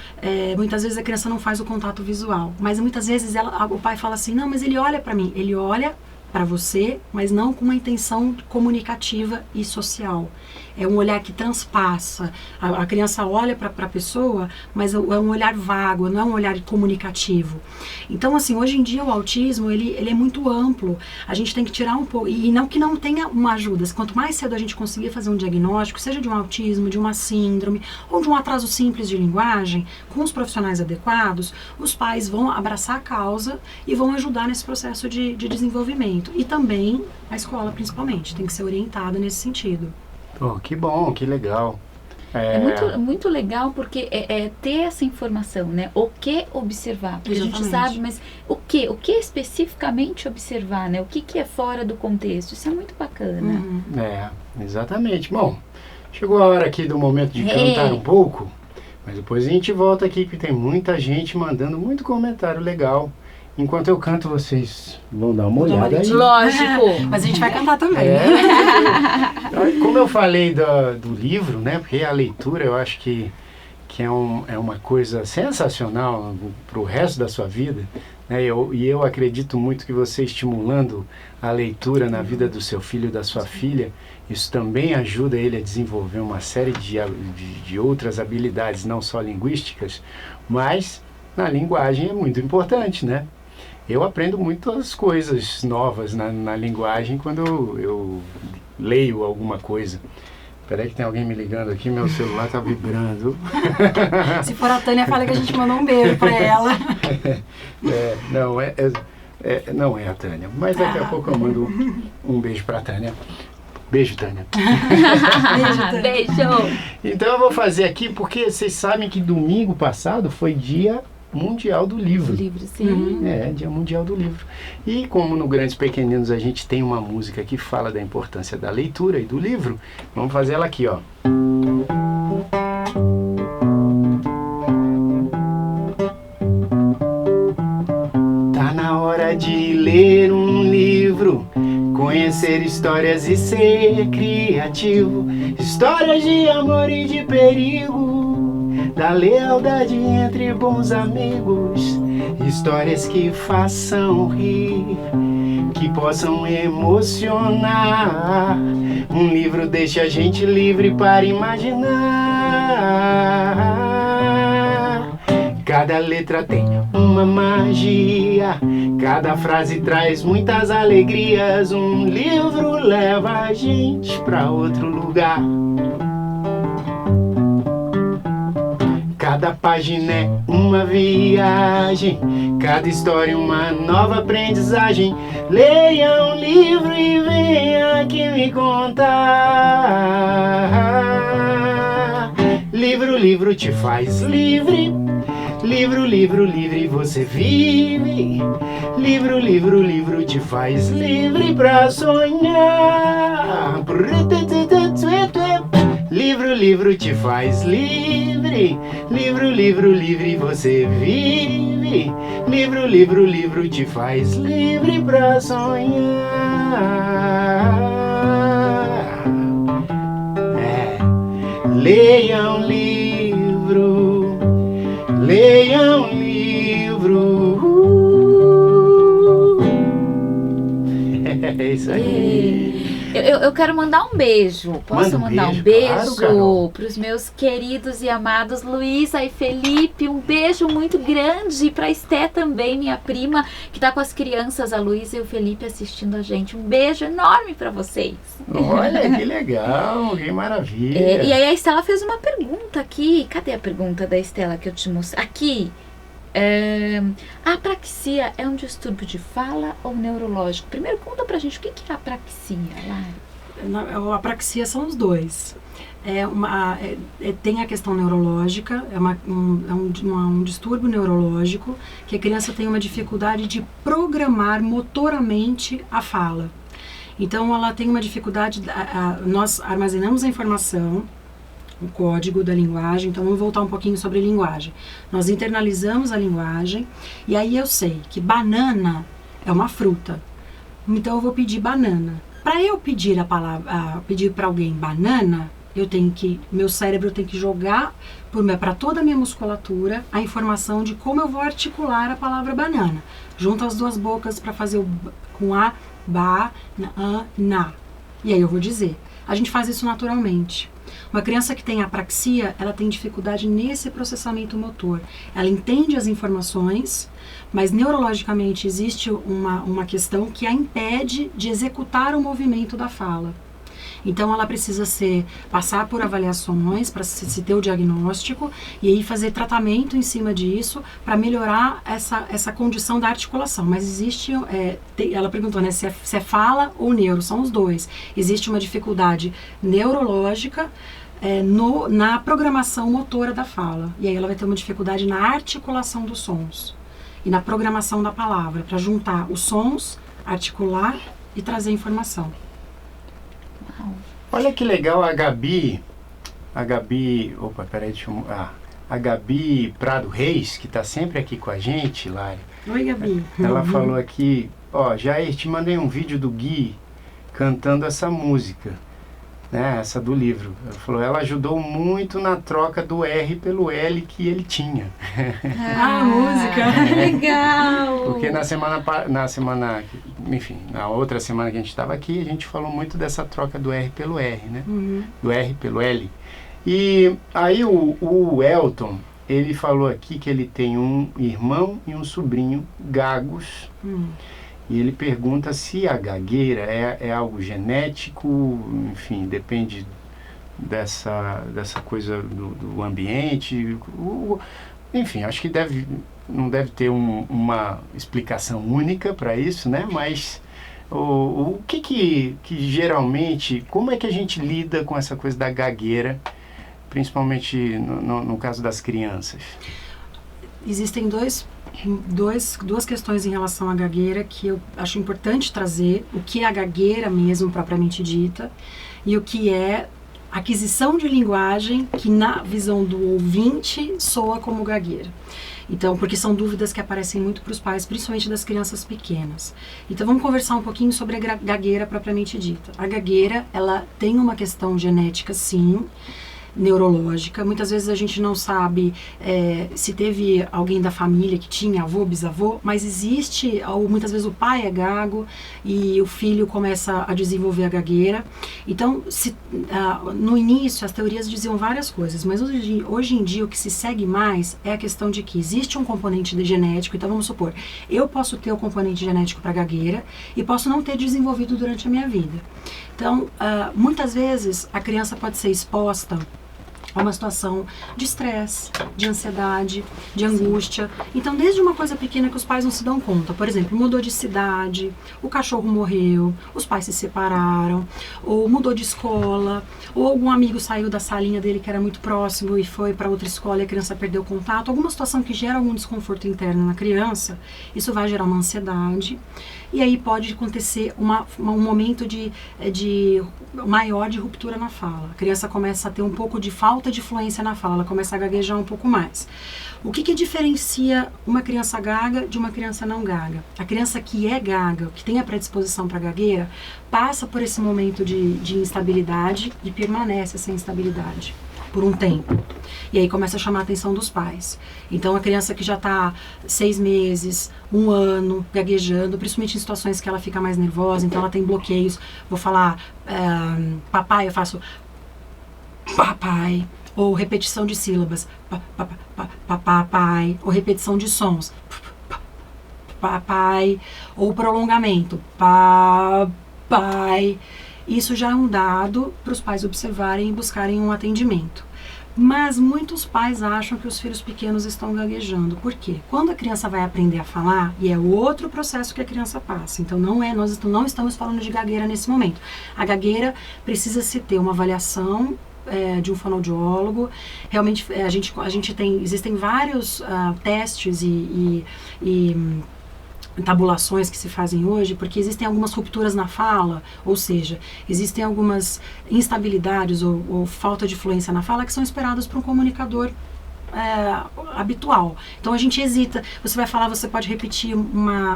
muitas vezes a criança não faz o contato visual. Mas muitas vezes o pai fala assim, não, mas ele olha para mim. Ele olha para você, mas não com uma intenção comunicativa e social. É um olhar que transpassa. A criança olha para a pessoa, mas é um olhar vago, não é um olhar comunicativo. Então, assim, hoje em dia o autismo, ele é muito amplo. A gente tem que tirar um pouco, e não que não tenha uma ajuda. Quanto mais cedo a gente conseguir fazer um diagnóstico, seja de um autismo, de uma síndrome, ou de um atraso simples de linguagem, com os profissionais adequados, os pais vão abraçar a causa e vão ajudar nesse processo de desenvolvimento. E também a escola, principalmente, tem que ser orientada nesse sentido. Oh, que bom, que legal. É muito legal porque ter essa informação, né? O que observar, porque Exatamente. A gente sabe, mas o que especificamente observar, né? O que é fora do contexto, isso é muito bacana. Uhum. Exatamente. Bom, chegou a hora aqui do momento de cantar um pouco, mas depois a gente volta aqui, que tem muita gente mandando muito comentário legal. Enquanto eu canto, vocês vão dar uma olhada aí. Lógico. Mas a gente vai cantar também. Como eu falei do livro, né? Porque a leitura eu acho que é uma coisa sensacional para o resto da sua vida. Né? Eu acredito muito que você estimulando a leitura na vida do seu filho e da sua filha, isso também ajuda ele a desenvolver uma série de outras habilidades, não só linguísticas, mas na linguagem é muito importante, né? Eu aprendo muitas coisas novas na linguagem quando eu leio alguma coisa. Peraí que tem alguém me ligando aqui, meu celular tá vibrando. Se for a Tânia, fala que a gente mandou um beijo para ela. Não é a Tânia, mas daqui a pouco eu mando um beijo para a Tânia. Beijo, Tânia. Beijo. Então eu vou fazer aqui, porque vocês sabem que domingo passado foi Dia Mundial do Livro. Livro, sim. Dia Mundial do Livro. E como no Grandes Pequeninos a gente tem uma música que fala da importância da leitura e do livro, vamos fazer ela aqui, ó. Tá na hora de ler um livro, conhecer histórias e ser criativo. Histórias de amor e de perigo, da lealdade entre bons amigos. Histórias que façam rir, que possam emocionar. Um livro deixa a gente livre para imaginar. Cada letra tem uma magia, cada frase traz muitas alegrias. Um livro leva a gente pra outro lugar. Cada página é uma viagem, cada história uma nova aprendizagem. Leia um livro e venha aqui me contar. Livro, livro te faz livre. Livro, livro, livre você vive. Livro, livro, livro te faz livre pra sonhar. Livro, livro te faz livre. Livro, livro, livre você vive. Livro, livro, livro te faz livre pra sonhar. Leia um livro. Leia um livro. É isso aí. Eu quero mandar um beijo. Posso mandar um beijo claro, para os meus queridos e amados Luísa e Felipe. Um beijo muito grande para a Esté também, minha prima, que está com as crianças, a Luísa e o Felipe, assistindo a gente. Um beijo enorme para vocês. Olha, que legal, que maravilha. E aí a Estela fez uma pergunta aqui. Cadê a pergunta da Estela que eu te mostrei? Aqui. A apraxia é um distúrbio de fala ou neurológico? Primeiro, conta pra gente o que é a apraxia, Lari. A apraxia são os dois. Tem a questão neurológica, é um distúrbio neurológico, que a criança tem uma dificuldade de programar motoramente a fala. Então, ela tem uma dificuldade, nós armazenamos a informação, o código da linguagem. Então vamos voltar um pouquinho sobre linguagem. Nós internalizamos a linguagem e aí eu sei que banana é uma fruta. Então eu vou pedir banana. Para eu pedir pedir para alguém banana, meu cérebro tem que jogar para toda a minha musculatura a informação de como eu vou articular a palavra banana. Junto as duas bocas para fazer com a, ba, na. E aí eu vou dizer. A gente faz isso naturalmente. Uma criança que tem apraxia, ela tem dificuldade nesse processamento motor. Ela entende as informações, mas neurologicamente existe uma questão que a impede de executar o movimento da fala. Então ela precisa passar por avaliações para se ter o diagnóstico e aí fazer tratamento em cima disso para melhorar essa condição da articulação. Mas existe, ela perguntou, né, se é fala ou neuro, são os dois. Existe uma dificuldade neurológica na programação motora da fala. E aí ela vai ter uma dificuldade na articulação dos sons e na programação da palavra, para juntar os sons, articular e trazer informação. Olha que legal, a Gabi, opa, peraí, a Gabi Prado Reis, que está sempre aqui com a gente, Lari. Oi, Gabi. Ela falou aqui, Jair, te mandei um vídeo do Gui cantando essa música, né, essa do livro. Ela falou, ela ajudou muito na troca do R pelo L que ele tinha. A música! Legal! Porque na outra semana que a gente estava aqui, a gente falou muito dessa troca do R pelo R, né? Uhum. Do R pelo L. E aí o Elton, ele falou aqui que ele tem um irmão e um sobrinho gagos. E ele pergunta se a gagueira é algo genético, enfim, depende dessa coisa do ambiente. Enfim, acho que não deve ter uma explicação única para isso, né? Mas o que geralmente, como é que a gente lida com essa coisa da gagueira, principalmente no caso das crianças? Existem duas questões em relação à gagueira que eu acho importante trazer: o que é a gagueira mesmo, propriamente dita, e o que é aquisição de linguagem, que na visão do ouvinte soa como gagueira. Então, porque são dúvidas que aparecem muito para os pais, principalmente das crianças pequenas. Então, vamos conversar um pouquinho sobre a gagueira propriamente dita. A gagueira, ela tem uma questão genética, sim, neurológica. Muitas vezes a gente não sabe se teve alguém da família que tinha avô, bisavô, mas existe, ou muitas vezes o pai é gago e o filho começa a desenvolver a gagueira. Então, no início as teorias diziam várias coisas, mas hoje em dia o que se segue mais é a questão de que existe um componente genético. Então, vamos supor, eu posso ter o componente genético para gagueira e posso não ter desenvolvido durante a minha vida. Então, muitas vezes a criança pode ser exposta a uma situação de estresse, de ansiedade, de angústia. Então, desde uma coisa pequena que os pais não se dão conta, por exemplo, mudou de cidade, o cachorro morreu, os pais se separaram, ou mudou de escola, ou algum amigo saiu da salinha dele que era muito próximo e foi para outra escola e a criança perdeu contato, alguma situação que gera algum desconforto interno na criança, isso vai gerar uma ansiedade. E aí pode acontecer um momento maior de ruptura na fala. A criança começa a ter um pouco de falta de fluência na fala, ela começa a gaguejar um pouco mais. O que diferencia uma criança gaga de uma criança não gaga? A criança que é gaga, que tem a predisposição para gagueira, passa por esse momento de instabilidade e permanece essa instabilidade por um tempo. E aí começa a chamar a atenção dos pais. Então, a criança que já está 6 meses, 1 ano, gaguejando, principalmente em situações que ela fica mais nervosa, então ela tem bloqueios. Vou falar papai, eu faço papai, ou repetição de sílabas, papai, ou repetição de sons, papai, ou prolongamento, papai. Isso já é um dado para os pais observarem e buscarem um atendimento. Mas muitos pais acham que os filhos pequenos estão gaguejando. Por quê? Quando a criança vai aprender a falar, e é outro processo que a criança passa, então nós não estamos falando de gagueira nesse momento. A gagueira precisa se ter uma avaliação de um fonoaudiólogo. Realmente existem vários testes e tabulações que se fazem hoje, porque existem algumas rupturas na fala, ou seja, existem algumas instabilidades ou falta de fluência na fala que são esperadas para um comunicador habitual. Então a gente hesita, você vai falar, você pode repetir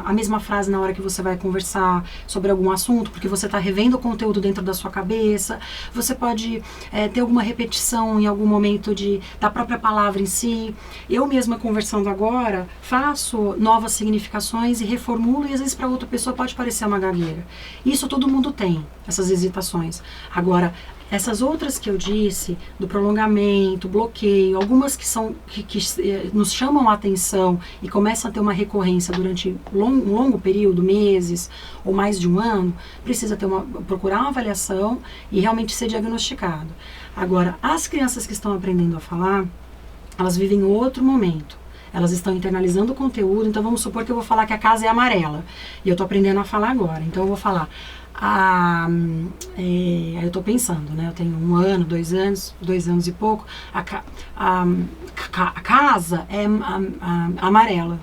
a mesma frase na hora que você vai conversar sobre algum assunto, porque você está revendo o conteúdo dentro da sua cabeça. Você pode ter alguma repetição em algum momento da própria palavra em si. Eu mesma conversando agora, faço novas significações e reformulo, e às vezes para outra pessoa pode parecer uma gagueira. Isso todo mundo tem, essas hesitações. Agora, essas outras que eu disse, do prolongamento, bloqueio, algumas que nos chamam a atenção e começam a ter uma recorrência durante um longo período, meses ou mais de 1 ano, precisa procurar uma avaliação e realmente ser diagnosticado. Agora, as crianças que estão aprendendo a falar, elas vivem outro momento. Elas estão internalizando o conteúdo. Então vamos supor que eu vou falar que a casa é amarela e eu estou aprendendo a falar agora. Então eu vou falar... eu estou pensando, né? Eu tenho 1 ano, 2 anos, 2 anos e pouco. A casa é amarela.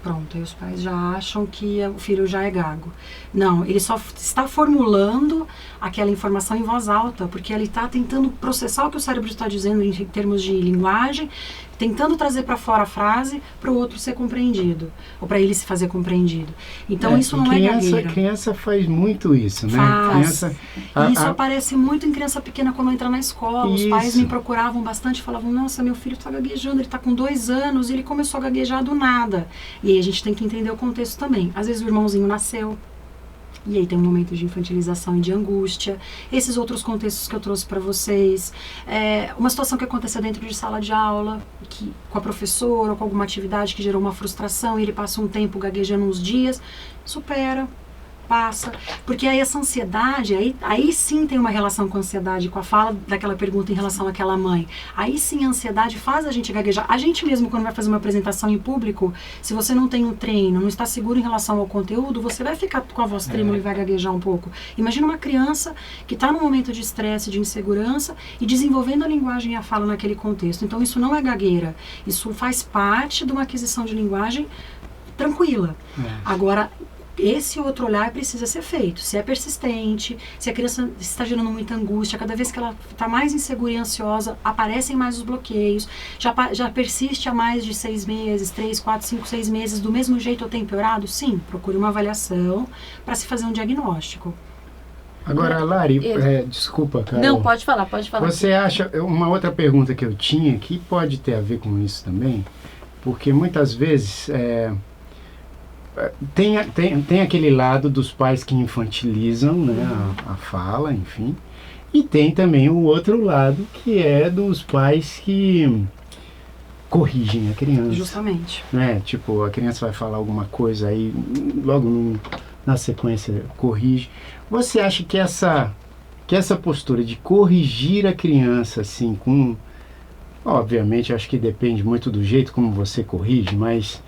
Pronto, aí os pais já acham que o filho já é gago. Não, ele só está formulando aquela informação em voz alta, porque ele está tentando processar o que o cérebro está dizendo em termos de linguagem, tentando trazer para fora a frase para o outro ser compreendido, ou para ele se fazer compreendido. Então isso não é gagueira. Criança faz muito isso, né? Faz. Isso aparece muito em criança pequena quando entra na escola. Os pais me procuravam bastante e falavam, nossa, meu filho está gaguejando, ele está com 2 anos e ele começou a gaguejar do nada. E aí a gente tem que entender o contexto também. Às vezes o irmãozinho nasceu, E aí tem um momento de infantilização e de angústia. Esses outros contextos que eu trouxe para vocês. Uma situação que aconteceu dentro de sala de aula, com a professora ou com alguma atividade que gerou uma frustração, e ele passa um tempo gaguejando uns dias, supera, passa. Porque aí essa ansiedade, aí sim tem uma relação com a ansiedade, com a fala daquela pergunta em relação àquela mãe. Aí sim a ansiedade faz a gente gaguejar. A gente mesmo, quando vai fazer uma apresentação em público, se você não tem um treino, não está seguro em relação ao conteúdo, você vai ficar com a voz trêmula e vai gaguejar um pouco. Imagina uma criança que está num momento de estresse, de insegurança e desenvolvendo a linguagem e a fala naquele contexto. Então isso não é gagueira. Isso faz parte de uma aquisição de linguagem tranquila. Agora, esse outro olhar precisa ser feito. Se é persistente, se a criança está gerando muita angústia, cada vez que ela está mais insegura e ansiosa, aparecem mais os bloqueios, já persiste há mais de 6 meses, 3, 4, 5, 6 meses, do mesmo jeito ou tem piorado? Sim, procure uma avaliação para se fazer um diagnóstico. Agora, Lari, desculpa, Carol. Não, pode falar. Você acha, uma outra pergunta que eu tinha, que pode ter a ver com isso também, porque muitas vezes... Tem aquele lado dos pais que infantilizam, né, a fala, enfim. E tem também o outro lado, que é dos pais que corrigem a criança. Justamente. Né? Tipo, a criança vai falar alguma coisa aí, logo na sequência corrige. Você acha que essa postura de corrigir a criança, assim, obviamente, acho que depende muito do jeito como você corrige, mas...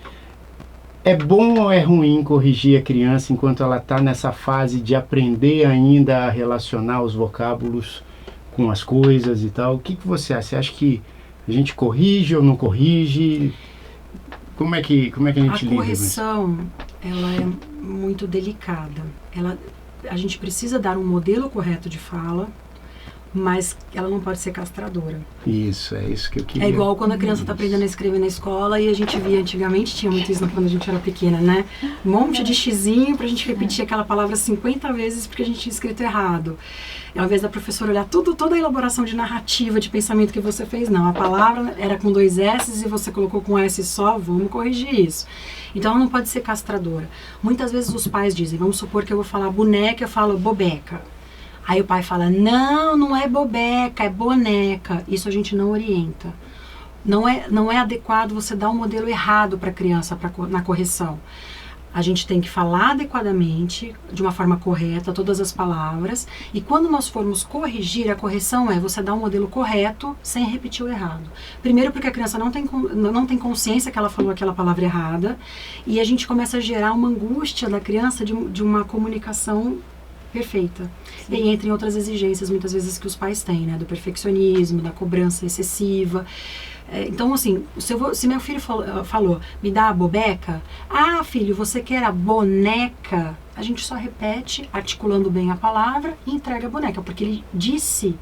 É bom ou é ruim corrigir a criança enquanto ela está nessa fase de aprender ainda a relacionar os vocábulos com as coisas e tal? O que você acha? Você acha que a gente corrige ou não corrige? Como é que a gente lida com isso? A correção, ela é muito delicada. A gente precisa dar um modelo correto de fala, mas ela não pode ser castradora. Isso, é isso que eu queria. É igual quando a criança está aprendendo a escrever na escola e a gente via antigamente, tinha muito isso quando a gente era pequena, né? Um monte de xizinho pra gente repetir aquela palavra 50 vezes porque a gente tinha escrito errado. E ao invés da professora olhar toda a elaboração de narrativa, de pensamento que você fez, não. A palavra era com 2 S e você colocou com S só, vamos corrigir isso. Então ela não pode ser castradora. Muitas vezes os pais dizem, vamos supor que eu vou falar boneca, eu falo bobeca. Aí o pai fala, não é bobeca, é boneca. Isso a gente não orienta. Não é adequado você dar um modelo errado para a criança na correção. A gente tem que falar adequadamente, de uma forma correta, todas as palavras. E quando nós formos corrigir, a correção é você dar um modelo correto, sem repetir o errado. Primeiro porque a criança não tem consciência que ela falou aquela palavra errada. E a gente começa a gerar uma angústia da criança de uma comunicação perfeita. Sim. E entre outras exigências, muitas vezes, que os pais têm, né? Do perfeccionismo, da cobrança excessiva. Então, assim, se meu filho falou, me dá a bobeca, filho, você quer a boneca? A gente só repete, articulando bem a palavra, e entrega a boneca, porque ele disse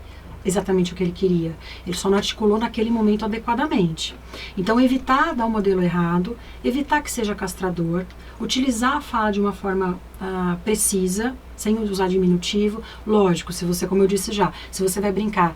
exatamente o que ele queria. Ele só não articulou naquele momento adequadamente. Então, evitar dar um modelo errado, evitar que seja castrador, utilizar a fala de uma forma precisa, sem usar diminutivo. Lógico, se você, como eu disse já, se você vai brincar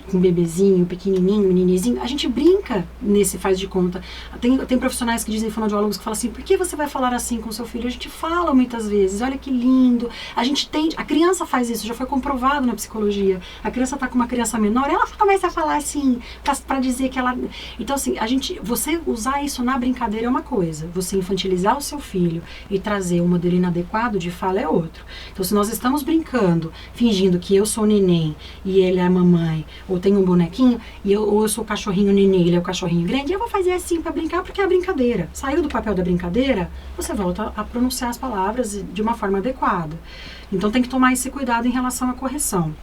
com um bebezinho, pequenininho, menininho, a gente brinca nesse faz de conta. Tem profissionais que dizem, fonoaudiólogos, que falam assim, por que você vai falar assim com seu filho? A gente fala muitas vezes, olha que lindo. A criança faz isso, já foi comprovado na psicologia. A criança está com uma criança menor, ela começa a falar assim, para dizer que ela... Então, assim, você usar isso na brincadeira é uma coisa, você infantilizar o seu filho e trazer um modelo inadequado de fala é outro. Então, se nós estamos brincando, fingindo que eu sou o neném e ele é a mamãe, ou tem um bonequinho, ou eu sou o cachorrinho neném e ele é o cachorrinho grande, eu vou fazer assim para brincar, porque é a brincadeira. Saiu do papel da brincadeira, você volta a pronunciar as palavras de uma forma adequada. Então, tem que tomar esse cuidado em relação à correção.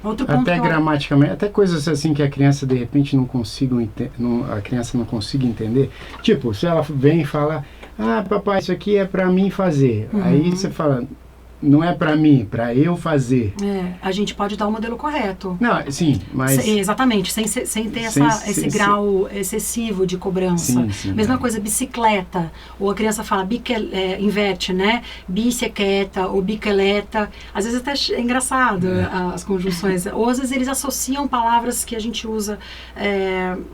Outro ponto até gramaticalmente, até coisas assim que a criança de repente não consiga entender. Tipo, se ela vem e fala, papai, isso aqui é pra mim fazer. Aí você fala, não é pra mim, pra eu fazer. A gente pode dar o modelo correto. Não, sim, mas... Exatamente, sem ter esse grau excessivo de cobrança. Sim, mesma coisa, bicicleta. Ou a criança fala, inverte, né? Bicicleta ou biqueleta. Às vezes até é engraçado as conjunções. Ou às vezes eles associam palavras que a gente usa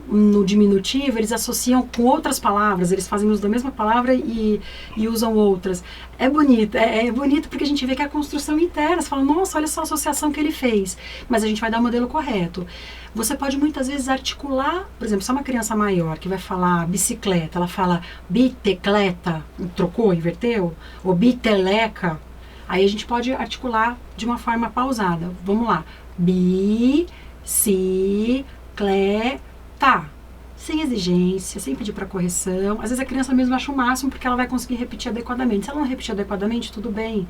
no diminutivo, eles associam com outras palavras. Eles fazem uso da mesma palavra e usam outras. É bonito porque a gente gente vê que é a construção interna. Você fala, nossa, olha só a associação que ele fez. Mas a gente vai dar o modelo correto. Você pode muitas vezes articular, por exemplo, se é uma criança maior que vai falar bicicleta, ela fala bicicleta, trocou, inverteu, ou biteleca, aí a gente pode articular de uma forma pausada. Vamos lá. Bicicleta. Sem exigência, sem pedir para correção. Às vezes a criança mesmo acha o máximo porque ela vai conseguir repetir adequadamente. Se ela não repetir adequadamente, tudo bem.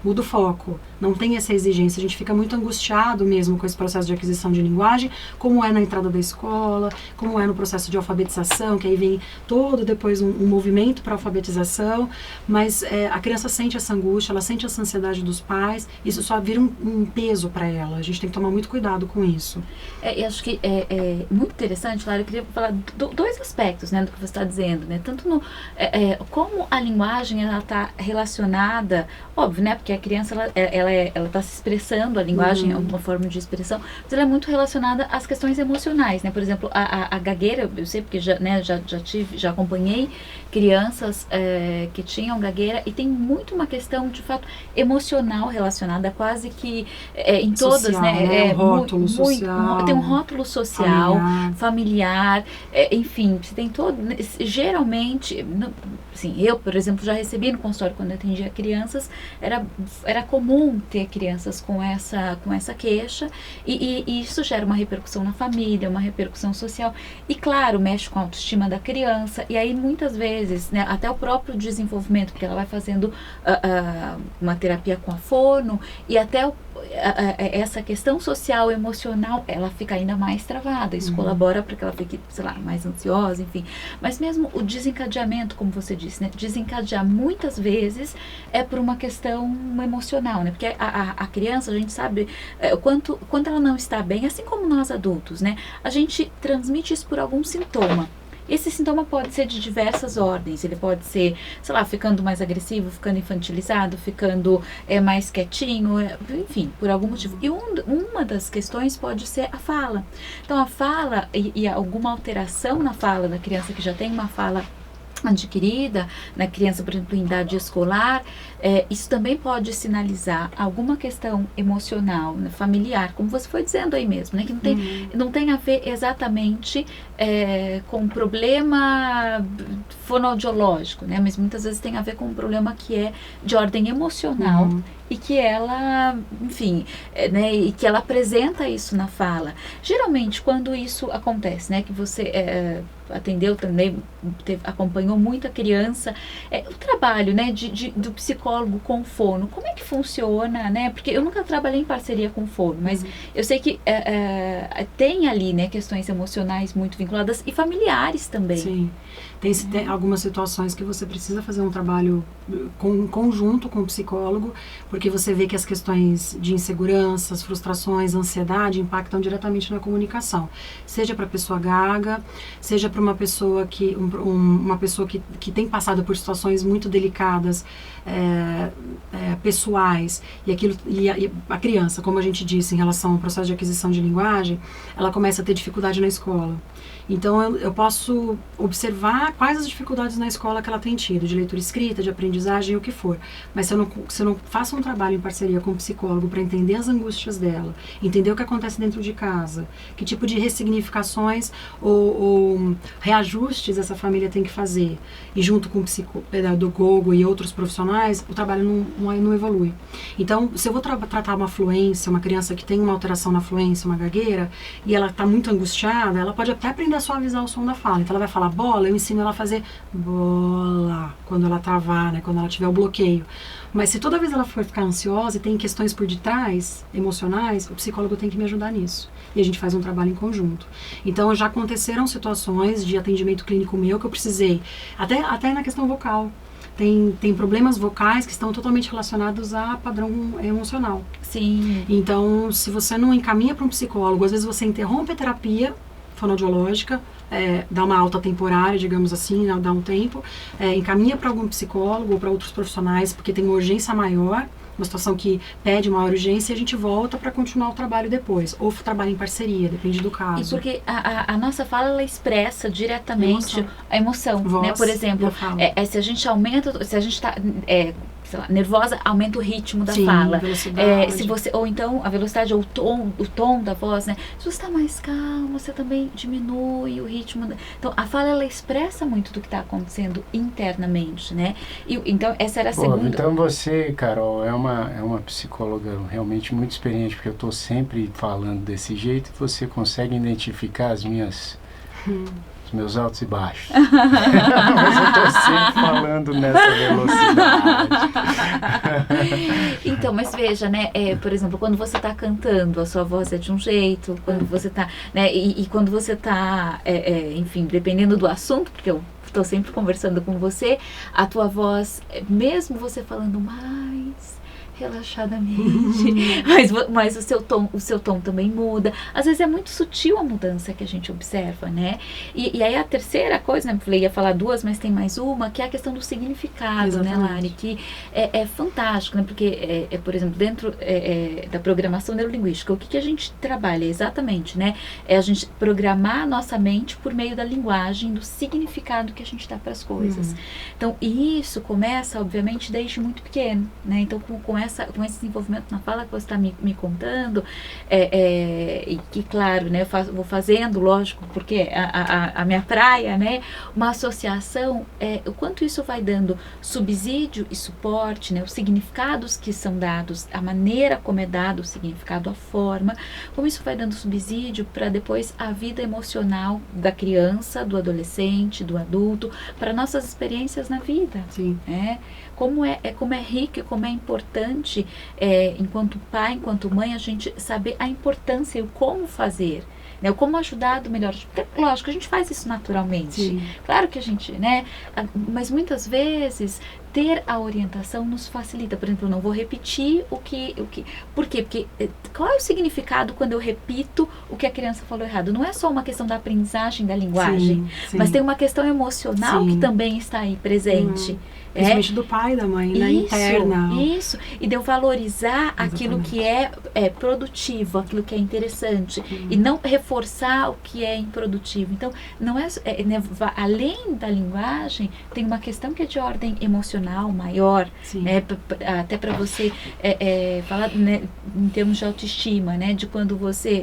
Muda o foco. Não tem essa exigência. A gente fica muito angustiado mesmo com esse processo de aquisição de linguagem, como é na entrada da escola, como é no processo de alfabetização, que aí vem todo depois um movimento para alfabetização, mas a criança sente essa angústia, ela sente essa ansiedade dos pais, isso só vira um peso para ela. A gente tem que tomar muito cuidado com isso. Eu acho que é muito interessante, Lara, eu queria falar dois aspectos, né, do que você está dizendo, né, tanto no como a linguagem ela está relacionada, óbvio, né, porque a criança ela está se expressando, a linguagem é uma forma de expressão, mas ela é muito relacionada às questões emocionais, né? Por exemplo, a gagueira, eu sei porque já acompanhei crianças que tinham gagueira e tem muito uma questão de fato emocional relacionada quase que em todas, social, né? Um rótulo social. Tem um rótulo social, familiar, enfim, você tem todo, geralmente, assim, eu, por exemplo, já recebi no consultório quando eu atendia crianças, era comum ter crianças com essa queixa e isso gera uma repercussão na família, uma repercussão social e, claro, mexe com a autoestima da criança e aí muitas vezes, né, até o próprio desenvolvimento, porque ela vai fazendo uma terapia com a fono e até essa questão social, emocional, ela fica ainda mais travada, isso colabora para que ela fique, sei lá, mais ansiosa, enfim, mas mesmo o desencadeamento, como você disse, né, desencadear muitas vezes é por uma questão emocional, né, porque a criança, a gente sabe quando ela não está bem, assim como nós adultos, né, a gente transmite isso por algum sintoma. Esse sintoma pode ser de diversas ordens, ele pode ser, sei lá, ficando mais agressivo, ficando infantilizado, ficando mais quietinho, enfim, por algum motivo. E uma das questões pode ser a fala. Então a fala e alguma alteração na fala da criança que já tem uma fala adquirida, na criança, por exemplo, em idade escolar, isso também pode sinalizar alguma questão emocional, né, familiar, como você foi dizendo aí mesmo, né, que não tem a ver exatamente com um problema fonoaudiológico, né, mas muitas vezes tem a ver com um problema que é de ordem emocional e que ela, enfim, né, e que ela apresenta isso na fala. Geralmente, quando isso acontece, né, que você atendeu também, acompanhou muito a criança, o trabalho, né, do psicólogo com fono, como é que funciona, né, porque eu nunca trabalhei em parceria com fono, mas eu sei que tem ali, né, questões emocionais muito vinculadas e familiares também. Sim, tem algumas situações que você precisa fazer um trabalho conjunto com o psicólogo, porque você vê que as questões de inseguranças, frustrações, ansiedade impactam diretamente na comunicação, seja para a pessoa gaga, seja para uma pessoa que tem passado por situações muito delicadas, pessoais, e a criança, como a gente disse, em relação ao processo de aquisição de linguagem, ela começa a ter dificuldade na escola. Então eu posso observar quais as dificuldades na escola que ela tem tido, de leitura escrita, de aprendizagem, o que for. Mas se eu não faço um trabalho em parceria com o psicólogo para entender as angústias dela, entender o que acontece dentro de casa, que tipo de ressignificações ou reajustes essa família tem que fazer, e junto com o psicopedagogo e outros profissionais, o trabalho não evolui. Então, se eu vou tratar uma fluência, uma criança que tem uma alteração na fluência, uma gagueira, e ela está muito angustiada, ela pode até aprender a suavizar o som da fala. Então ela vai falar bola, eu ensino ela a fazer bola quando ela travar, né, quando ela tiver o bloqueio. Mas se toda vez ela for ficar ansiosa e tem questões por detrás, emocionais, o psicólogo tem que me ajudar nisso. E a gente faz um trabalho em conjunto. Então já aconteceram situações de atendimento clínico meu que eu precisei, até na questão vocal. Tem problemas vocais que estão totalmente relacionados a padrão emocional. Sim. Então, se você não encaminha para um psicólogo, às vezes você interrompe a terapia fonoaudiológica, dá uma alta temporária, digamos assim, dá um tempo, encaminha para algum psicólogo ou para outros profissionais, porque tem uma urgência maior, uma situação que pede maior urgência, e a gente volta para continuar o trabalho depois, ou trabalho em parceria, depende do caso. E porque a nossa fala, ela expressa diretamente a emoção, Voz, né? Por exemplo, se a gente aumenta, se a gente está sei lá, nervosa, aumenta o ritmo da Sim, fala. velocidade. Se você, ou então a velocidade ou o tom da voz, né? Se você está mais calmo, você também diminui o ritmo. Então a fala, ela expressa muito do que está acontecendo internamente, né? Então essa era a segunda. Então você, Carol, é uma psicóloga realmente muito experiente, porque eu estou sempre falando desse jeito e você consegue identificar os meus altos e baixos. Mas eu estou sempre falando nessa velocidade. Então, mas veja, né, por exemplo, quando você está cantando, a sua voz é de um jeito, quando você está, né, e quando você está, enfim, dependendo do assunto, porque eu estou sempre conversando com você, a tua voz, mesmo você falando mais relaxadamente, mas o seu tom também muda. Às vezes é muito sutil a mudança que a gente observa, né? E aí a terceira coisa, né? Eu ia falar duas, mas tem mais uma, que é a questão do significado, exatamente, né, Lari? Que é fantástico, né? Porque, por exemplo, dentro da programação neurolinguística, o que a gente trabalha exatamente, né? É a gente programar a nossa mente por meio da linguagem, do significado que a gente dá para as coisas. Então, e isso começa, obviamente, desde muito pequeno, né? Então, com esse desenvolvimento na fala que você está me contando, e que, claro, né, vou fazendo, lógico, porque a minha praia, né, uma associação, o quanto isso vai dando subsídio e suporte, né, os significados que são dados, a maneira como é dado o significado, a forma, como isso vai dando subsídio para depois a vida emocional da criança, do adolescente, do adulto, para nossas experiências na vida. Sim. Como é rico e como é importante, enquanto pai, enquanto mãe, a gente saber a importância e o como fazer, né, o como ajudar do melhor. Porque, lógico, a gente faz isso naturalmente. Sim. Claro que a gente, né, mas muitas vezes ter a orientação nos facilita. Por exemplo, eu não vou repetir o que... Por quê? Porque qual é o significado quando eu repito o que a criança falou errado? Não é só uma questão da aprendizagem da linguagem, sim, mas tem uma questão emocional, sim, que também está aí presente. Principalmente do pai e da mãe, né? Interna. Isso. E de eu valorizar aquilo que é produtivo, aquilo que é interessante. E não reforçar o que é improdutivo. Então, não né, além da linguagem, tem uma questão que é de ordem emocional maior, né, até para você falar, né, em termos de autoestima, né, de quando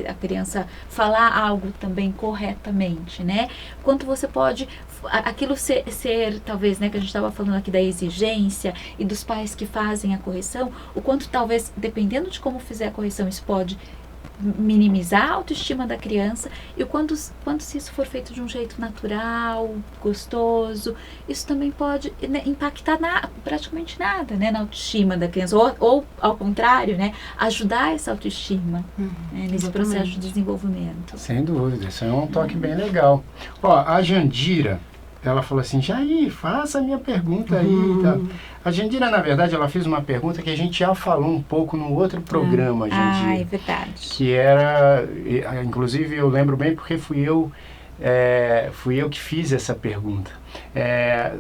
a criança falar algo também corretamente, né, quanto você pode aquilo ser talvez, né, que a gente estava falando aqui da exigência e dos pais que fazem a correção, o quanto talvez, dependendo de como fizer a correção, isso pode minimizar a autoestima da criança, e o quanto se isso for feito de um jeito natural, gostoso, isso também pode, né, impactar praticamente nada, né, na autoestima da criança, ou ao contrário, né, ajudar essa autoestima, né, nesse processo de desenvolvimento. Sem dúvida, isso é um toque bem legal. Ó, a Jandira, ela falou assim, Jair, faça a minha pergunta aí. Tá? A Jandira, na verdade, ela fez uma pergunta que a gente já falou um pouco no outro programa, Jandira. É verdade. Que era, inclusive eu lembro bem porque fui eu que fiz essa pergunta.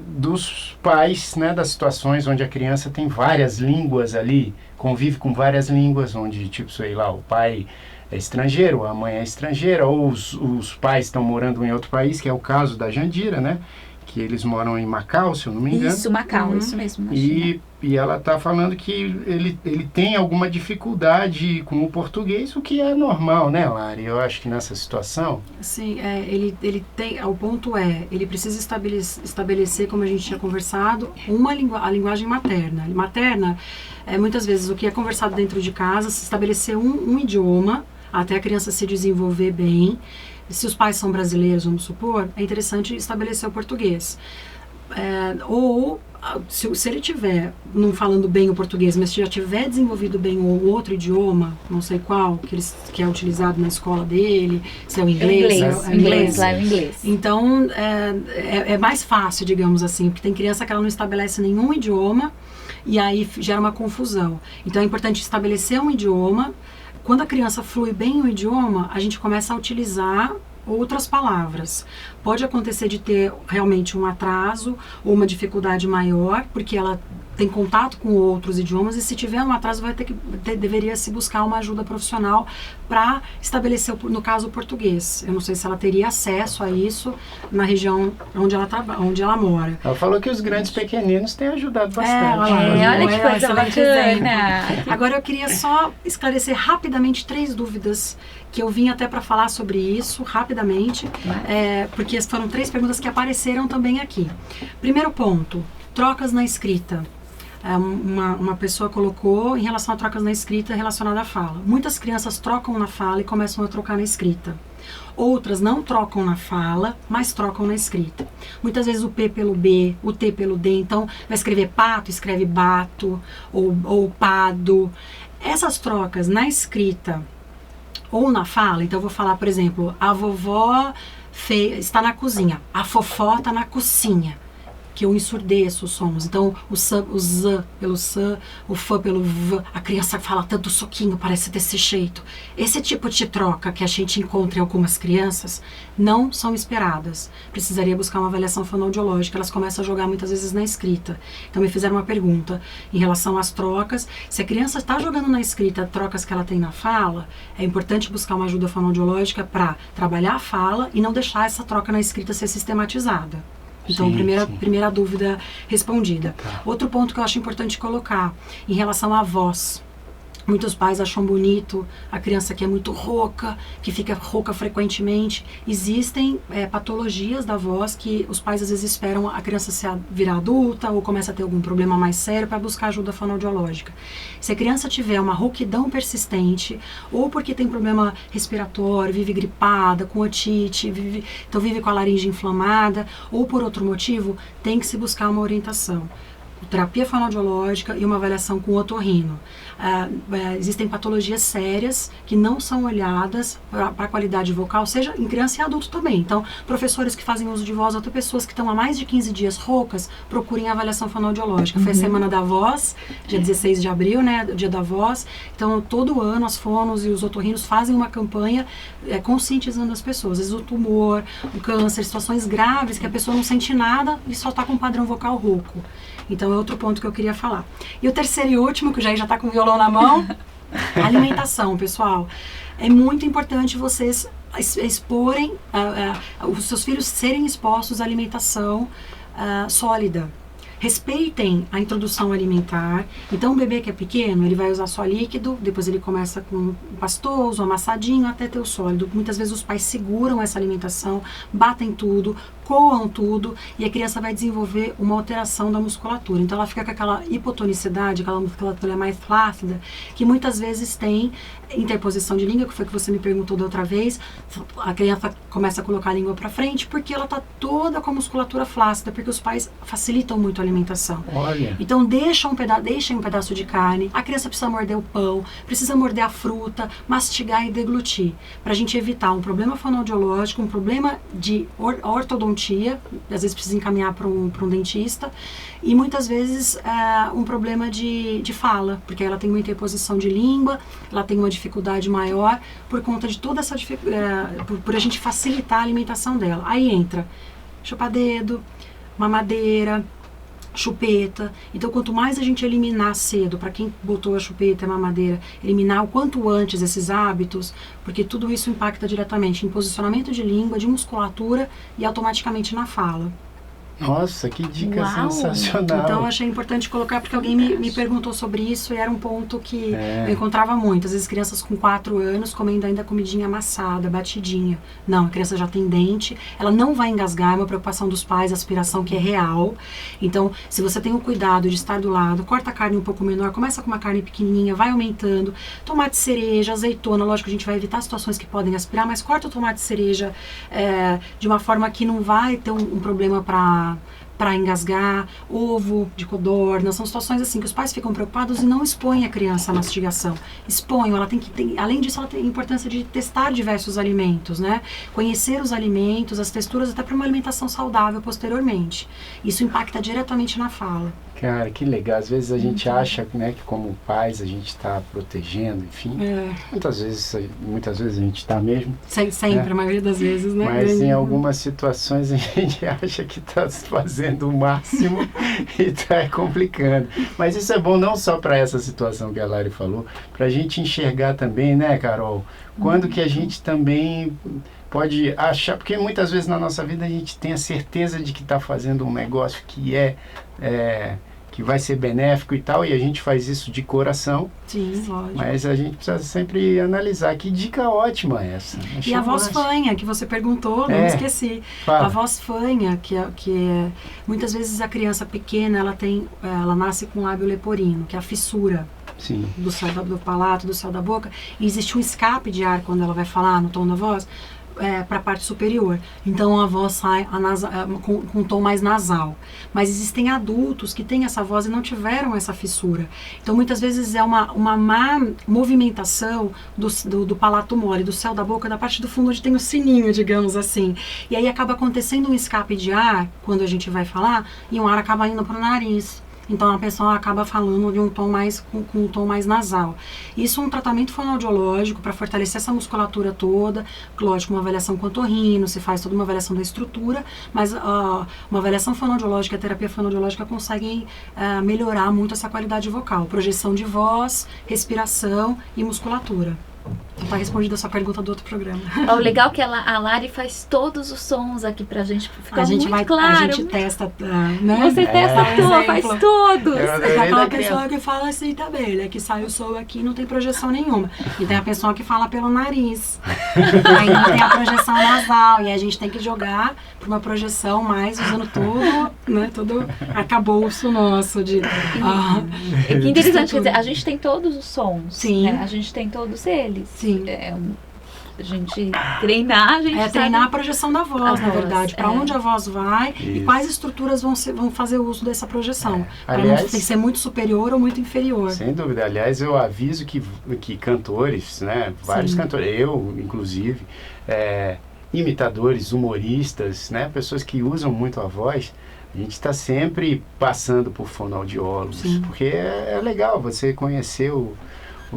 Dos pais, né, das situações onde a criança tem várias línguas ali, convive com várias línguas, onde, tipo, sei lá, o pai é estrangeiro, a mãe é estrangeira, ou os pais estão morando em outro país, que é o caso da Jandira, né? Que eles moram em Macau, se eu não me engano. Isso, Macau, isso mesmo. E ela está falando que ele tem alguma dificuldade com o português, o que é normal, né, Lari? Eu acho que nessa situação... Sim, ele tem... O ponto ele precisa estabelecer, como a gente tinha conversado, a linguagem materna. Materna, muitas vezes, o que é conversado dentro de casa, se estabelecer um idioma, até a criança se desenvolver bem. Se os pais são brasileiros, vamos supor, é interessante estabelecer o português. Se ele estiver não falando bem o português, mas já tiver desenvolvido bem o outro idioma, não sei qual, que é utilizado na escola dele, se é o inglês. Inglês. Então, é mais fácil, digamos assim, porque tem criança que ela não estabelece nenhum idioma e aí gera uma confusão. Então, é importante estabelecer um idioma. Quando a criança flui bem o idioma, a gente começa a utilizar outras palavras. Pode acontecer de ter realmente um atraso ou uma dificuldade maior, porque ela tem contato com outros idiomas, e se tiver um atraso deveria se buscar uma ajuda profissional para estabelecer, no caso, o português. Eu não sei se ela teria acesso a isso na região onde ela mora. Ela falou que os grandes pequeninos têm ajudado bastante. Olha que coisa bacana. Agora eu queria só esclarecer rapidamente 3 dúvidas que eu vim até para falar sobre isso rapidamente, porque foram 3 perguntas que apareceram também aqui. Primeiro ponto, trocas na escrita. Uma pessoa colocou em relação a trocas na escrita relacionada à fala. Muitas crianças trocam na fala e começam a trocar na escrita. Outras não trocam na fala, mas trocam na escrita. Muitas vezes o P pelo B, o T pelo D, então vai escrever pato, escreve bato, ou pado. Essas trocas na escrita ou na fala, então eu vou falar, por exemplo, a vovó está na cozinha, a fofó está na cozinha, que eu ensurdeço os sons. Então, o Z pelo S, o F pelo V, a criança fala tanto soquinho, parece desse jeito. Esse tipo de troca que a gente encontra em algumas crianças não são esperadas. Precisaria buscar uma avaliação fonoaudiológica. Elas começam a jogar muitas vezes na escrita. Então, me fizeram uma pergunta em relação às trocas. Se a criança está jogando na escrita trocas que ela tem na fala, é importante buscar uma ajuda fonoaudiológica para trabalhar a fala e não deixar essa troca na escrita ser sistematizada. Então, primeira dúvida respondida. Tá. Outro ponto que eu acho importante colocar, em relação à voz. Muitos pais acham bonito a criança que é muito rouca, que fica rouca frequentemente. Existem patologias da voz que os pais às vezes esperam a criança virar adulta ou começa a ter algum problema mais sério para buscar ajuda fonoaudiológica. Se a criança tiver uma rouquidão persistente, ou porque tem problema respiratório, vive gripada, com otite, vive com a laringe inflamada, ou por outro motivo, tem que se buscar uma orientação. Terapia fonoaudiológica e uma avaliação com otorrino. Existem patologias sérias que não são olhadas para a qualidade vocal, seja em criança e adulto também. Então, professores que fazem uso de voz, outras pessoas que estão há mais de 15 dias roucas, procurem a avaliação fonoaudiológica. Foi a Semana da Voz, dia 16 de abril, né, o Dia da Voz. Então, todo ano, as fonos e os otorrinos fazem uma campanha conscientizando as pessoas. Às vezes o tumor, o câncer, situações graves que a pessoa não sente nada e só está com um padrão vocal rouco. Então, é outro ponto que eu queria falar. E o terceiro e último, que já está com o violão na mão, alimentação, pessoal. É muito importante vocês exporem, os seus filhos serem expostos à alimentação sólida. Respeitem a introdução alimentar. Então, o bebê que é pequeno, ele vai usar só líquido, depois ele começa com pastoso, amassadinho, até ter o sólido. Muitas vezes os pais seguram essa alimentação, batem tudo, coam tudo, e a criança vai desenvolver uma alteração da musculatura. Então, ela fica com aquela hipotonicidade, aquela musculatura mais flácida, que muitas vezes tem interposição de língua, que foi que você me perguntou da outra vez. A criança começa a colocar a língua para frente, porque ela está toda com a musculatura flácida, porque os pais facilitam muito a alimentação. Olha. Então, deixem um pedaço de carne, a criança precisa morder o pão, precisa morder a fruta, mastigar e deglutir, para a gente evitar um problema fonoaudiológico, um problema de ortodontia, às vezes precisa encaminhar para um dentista, e muitas vezes um problema de fala, porque ela tem uma interposição de língua, ela tem uma dificuldade maior por conta de toda essa por a gente facilitar a alimentação dela. Aí entra chupa-dedo, mamadeira, chupeta. Então, quanto mais a gente eliminar cedo, para quem botou a chupeta e a mamadeira, eliminar o quanto antes esses hábitos, porque tudo isso impacta diretamente em posicionamento de língua, de musculatura e automaticamente na fala. Nossa, que dica Uau. sensacional. Então, eu achei importante colocar, porque alguém me perguntou sobre isso e era um ponto que eu encontrava muito. Às vezes, crianças com 4 anos comendo ainda comidinha amassada, batidinha. Não, a criança já tem dente, ela não vai engasgar, é uma preocupação dos pais, a aspiração que é real. Então, se você tem o cuidado de estar do lado, corta a carne um pouco menor, começa com uma carne pequenininha, vai aumentando. Tomate cereja, azeitona, lógico que a gente vai evitar situações que podem aspirar, mas corta o tomate cereja de uma forma que não vai ter um problema para engasgar, ovo de codorna, são situações assim que os pais ficam preocupados e não expõem a criança à mastigação. Expõem, ela tem que ter, além disso, ela tem a importância de testar diversos alimentos, né? Conhecer os alimentos, as texturas, até para uma alimentação saudável posteriormente. Isso impacta diretamente na fala. Cara, que legal. Às vezes a gente acha, né, que como pais a gente está protegendo, enfim. Muitas vezes a gente está mesmo. Sempre, a maioria das vezes, né? Mas em algumas situações a gente acha que está fazendo fazendo o máximo e está complicando. Mas isso é bom não só para essa situação que a Lari falou, para a gente enxergar também, né, Carol? Quando que a gente também pode achar, porque muitas vezes na nossa vida a gente tem a certeza de que está fazendo um negócio que que vai ser benéfico e tal, e a gente faz isso de coração. Sim, lógico. Mas a gente precisa sempre analisar. Que dica ótima essa. E a voz fanha, que você perguntou, não esqueci. Fala. A voz fanha, que é muitas vezes a criança pequena, ela nasce com lábio leporino, que é a fissura. Sim. Do palato, do céu da boca, e existe um escape de ar quando ela vai falar no tom da voz, para a parte superior. Então a voz sai com um tom mais nasal. Mas existem adultos que têm essa voz e não tiveram essa fissura. Então muitas vezes é uma má movimentação do palato mole, do céu da boca, da parte do fundo onde tem o sininho, digamos assim. E aí acaba acontecendo um escape de ar quando a gente vai falar, e um ar acaba indo para o nariz. Então a pessoa acaba falando de um tom com um tom mais nasal. Isso é um tratamento fonoaudiológico para fortalecer essa musculatura toda. Lógico, uma avaliação com otorrino, se faz toda uma avaliação da estrutura, mas uma avaliação fonoaudiológica, a terapia fonoaudiológica conseguem melhorar muito essa qualidade vocal. Projeção de voz, respiração e musculatura. Está respondida a sua pergunta do outro programa. O legal é que a Lari faz todos os sons aqui pra gente ficar muito claro. A gente testa, né? Você testa tudo, faz todos. É aquela pessoa que fala assim também, né? Que sai o som aqui e não tem projeção nenhuma. E tem a pessoa que fala pelo nariz. Aí não tem a projeção nasal. E a gente tem que jogar para uma projeção mais usando todo arcabouço nosso de... Que interessante, quer dizer, a gente tem todos os sons. Sim. Né? A gente tem todos eles. Sim. A gente treinar, a gente treinar a projeção da voz, na verdade, para onde a voz vai. Isso. E quais estruturas vão fazer uso dessa projeção. Para Aliás, não ser muito superior ou muito inferior. Sem dúvida. Aliás, eu aviso que cantores, né, vários cantores, eu inclusive, imitadores, humoristas, né, pessoas que usam muito a voz, a gente está sempre passando por fonoaudiólogos, porque é legal você conhecer o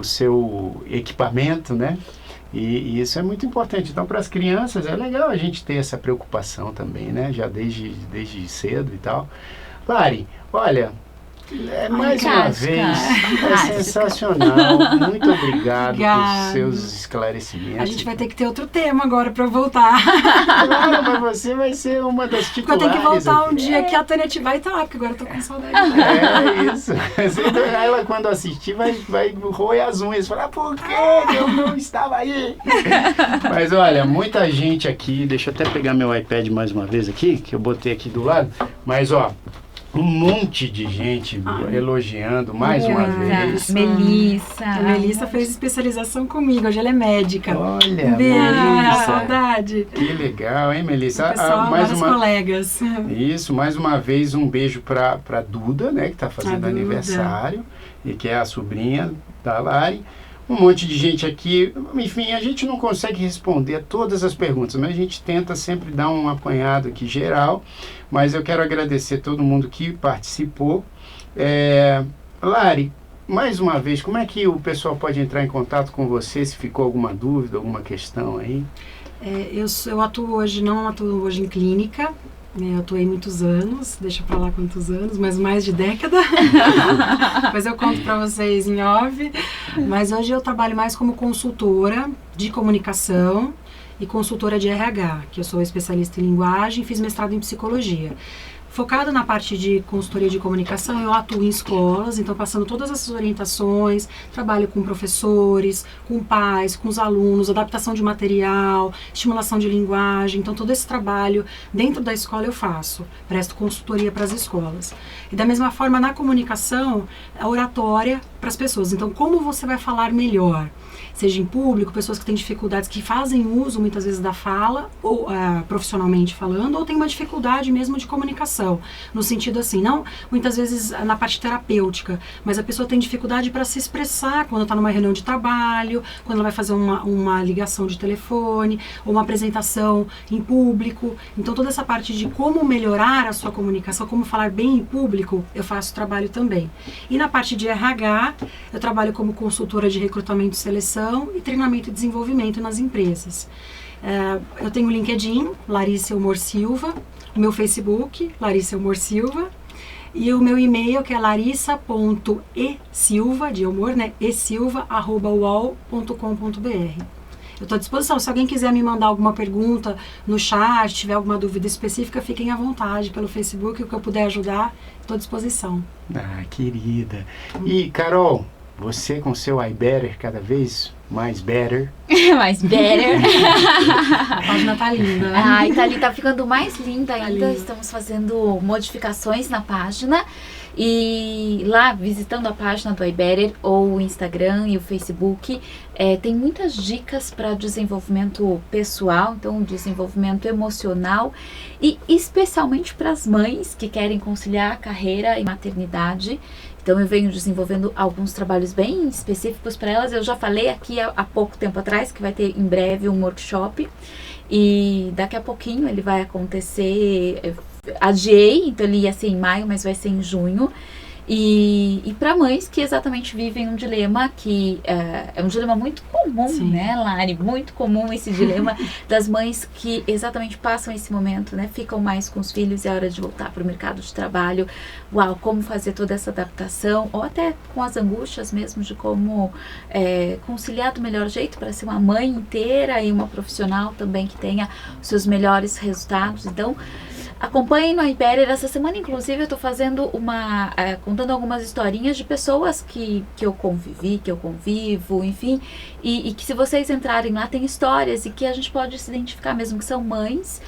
seu equipamento, né? E isso é muito importante. Então, para as crianças, é legal a gente ter essa preocupação também, né? Já desde cedo e tal. Lari, olha, mais uma vez, sensacional. Muito obrigado por seus esclarecimentos. A gente vai ter que ter outro tema agora para voltar. Claro, mas você vai ser uma das titulares. Eu tenho que voltar aqui. Um dia que a Tânia vai estar lá, porque agora eu tô com saudade. É isso. Ela, quando assistir, vai roer as unhas e falar, por que eu não estava aí? Mas olha, muita gente aqui, deixa eu até pegar meu iPad mais uma vez aqui, que eu botei aqui do lado, mas um monte de gente elogiando mais uma vez. A Melissa fez especialização comigo, hoje ela é médica. Olha, Melissa. Saudade. Que legal, hein, Melissa? Pessoal, vários colegas. Isso, mais uma vez um beijo para Duda, né, que está fazendo aniversário, e que é a sobrinha da Lari. Um monte de gente aqui, enfim, a gente não consegue responder a todas as perguntas, mas a gente tenta sempre dar um apanhado aqui geral, mas eu quero agradecer todo mundo que participou. Lari, mais uma vez, como é que o pessoal pode entrar em contato com você, se ficou alguma dúvida, alguma questão aí? Eu não atuo hoje em clínica. Eu atuei muitos anos, deixa pra lá quantos anos, mas mais de década. Depois eu conto pra vocês em off. Mas hoje eu trabalho mais como consultora de comunicação e consultora de RH, que eu sou especialista em linguagem e fiz mestrado em psicologia. Focada na parte de consultoria de comunicação, eu atuo em escolas, então passando todas essas orientações, trabalho com professores, com pais, com os alunos, adaptação de material, estimulação de linguagem, então todo esse trabalho dentro da escola eu faço, presto consultoria para as escolas. E da mesma forma, na comunicação, a oratória para as pessoas, então como você vai falar melhor? Seja em público, pessoas que têm dificuldades, que fazem uso muitas vezes da fala, ou profissionalmente falando, ou tem uma dificuldade mesmo de comunicação, no sentido assim, não muitas vezes na parte terapêutica, mas a pessoa tem dificuldade para se expressar quando está numa reunião de trabalho, quando ela vai fazer uma ligação de telefone, ou uma apresentação em público. Então toda essa parte de como melhorar a sua comunicação, como falar bem em público, eu faço trabalho também. E na parte de RH, eu trabalho como consultora de recrutamento e seleção, e treinamento e desenvolvimento nas empresas. Eu tenho o LinkedIn, Larissa Elmor Silva, o meu Facebook, Larissa Elmore Silva, e o meu e-mail, que é larissa.esilva, de humor, né? esilva@uol.com.br. Eu estou à disposição. Se alguém quiser me mandar alguma pergunta no chat, tiver alguma dúvida específica, fiquem à vontade pelo Facebook, o que eu puder ajudar, estou à disposição. Ah, querida. E, Carol, você com seu iBetter cada vez mais better. Mais better. A página tá linda. Ai, tá ficando mais linda ainda. linda. Estamos fazendo modificações na página. E lá, visitando a página do iBetter, ou o Instagram e o Facebook, tem muitas dicas para desenvolvimento pessoal, então desenvolvimento emocional, e especialmente para as mães que querem conciliar a carreira e maternidade. Então eu venho desenvolvendo alguns trabalhos bem específicos para elas. Eu já falei aqui há pouco tempo atrás que vai ter em breve um workshop, e daqui a pouquinho ele vai acontecer. Adiei, então ele ia ser em maio, mas vai ser em junho. E para mães que exatamente vivem um dilema que é um dilema muito comum, Sim. né, Lari? Muito comum esse dilema das mães que exatamente passam esse momento, né? Ficam mais com os filhos e é hora de voltar para o mercado de trabalho. Uau, como fazer toda essa adaptação, ou até com as angústias mesmo de como conciliar do melhor jeito para ser uma mãe inteira e uma profissional também que tenha os seus melhores resultados. Então, acompanhem no iBetter. Essa semana, inclusive, eu tô fazendo contando algumas historinhas de pessoas que eu convivi, que eu convivo, enfim, e que se vocês entrarem lá, tem histórias e que a gente pode se identificar mesmo, que são mães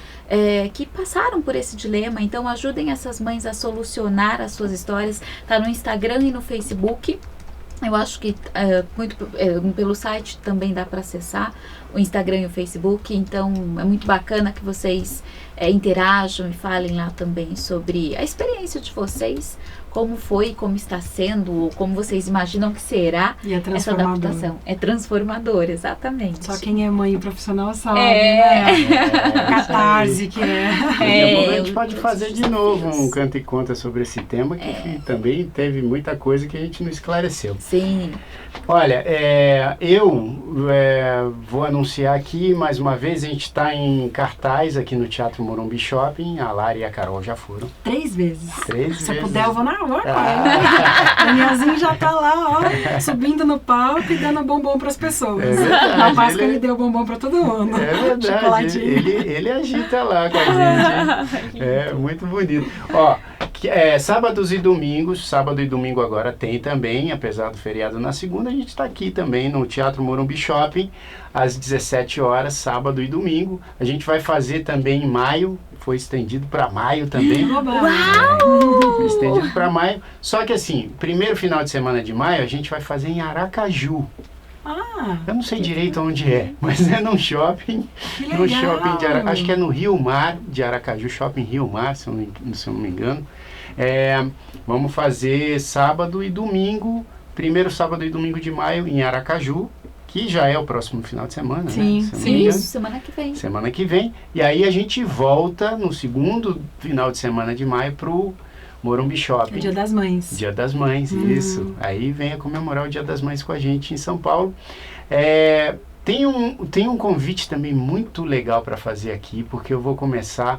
que passaram por esse dilema. Então, ajudem essas mães a solucionar as suas histórias. Tá no Instagram e no Facebook. Eu acho que pelo site também dá para acessar o Instagram e o Facebook, então é muito bacana que vocês interajam e falem lá também sobre a experiência de vocês, como foi, como está sendo, ou como vocês imaginam que será E é essa transformador. adaptação. É transformador, exatamente. Só quem é mãe profissional sabe, É. né? Catarse que é. Daqui a pouco a gente os pode fazer de novo um desafios. canto e conta sobre esse tema, que também teve muita coisa que a gente não esclareceu. Sim. Olha, eu vou anunciar aqui, mais uma vez, a gente está em cartaz aqui no Teatro Morumbi Shopping. A Lara e a Carol já foram 3 vezes. 3 Se vezes. eu puder, eu vou na hora. Ah. Danielzinho já tá lá, ó, subindo no palco e dando bombom pras pessoas. É verdade, Na Páscoa ele- ele deu bombom pra todo mundo. É verdade, Chocolatinho. ele agita lá com a gente. É muito bonito. Ó, sábados e domingos, sábado e domingo agora tem também, apesar do feriado na segunda, a gente está aqui também no Teatro Morumbi Shopping, às 17 horas, sábado e domingo. A gente vai fazer também em maio, foi estendido para maio também. Foi estendido para maio. Só que assim, primeiro final de semana de maio, a gente vai fazer em Aracaju. Ah, Eu não sei direito onde é, mas é num shopping. que No legal. shopping de Aracaju, acho que é no Rio Mar de Aracaju, Shopping Rio Mar, se eu não me engano. Vamos fazer sábado e domingo, primeiro sábado e domingo de maio em Aracaju, que já é o próximo final de semana, Sim, né? Se eu não me sim. engano. Isso, semana que vem. Semana que vem. E aí a gente volta no segundo final de semana de maio pro Morumbi É Shopping. Dia das Mães. Dia das Mães, isso. Aí venha comemorar o Dia das Mães com a gente em São Paulo. Tem um convite também muito legal para fazer aqui, porque eu vou começar,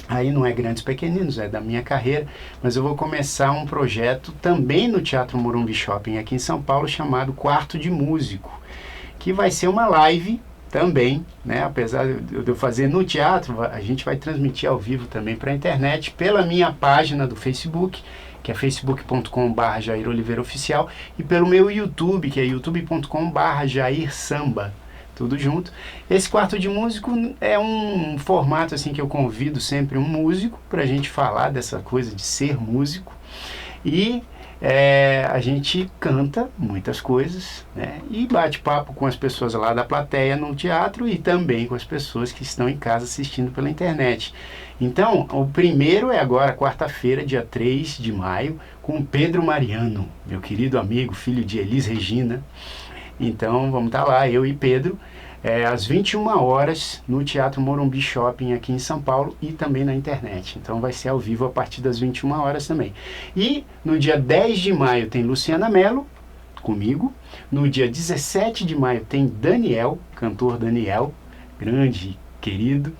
aí não é Grandes Pequeninos, é da minha carreira, mas eu vou começar um projeto também no Teatro Morumbi Shopping aqui em São Paulo, chamado Quarto de Músico, que vai ser uma live também, né? Apesar de eu fazer no teatro, a gente vai transmitir ao vivo também para a internet, pela minha página do Facebook, que é facebook.com.br Jair Oliveira Oficial, e pelo meu YouTube, que é youtube.com.br Jair Samba, tudo junto. Esse Quarto de Músico é um formato assim que eu convido sempre um músico para a gente falar dessa coisa de ser músico, e a gente canta muitas coisas, né? E bate papo com as pessoas lá da plateia no teatro e também com as pessoas que estão em casa assistindo pela internet. Então, o primeiro é agora, quarta-feira, dia 3 de maio, com Pedro Mariano, meu querido amigo, filho de Elis Regina. Então, vamos estar lá, eu e Pedro, às 21 horas, no Teatro Morumbi Shopping, aqui em São Paulo, e também na internet. Então, vai ser ao vivo a partir das 21 horas também. E, no dia 10 de maio, tem Luciana Mello, comigo. No dia 17 de maio, tem Daniel, cantor Daniel, grande, querido.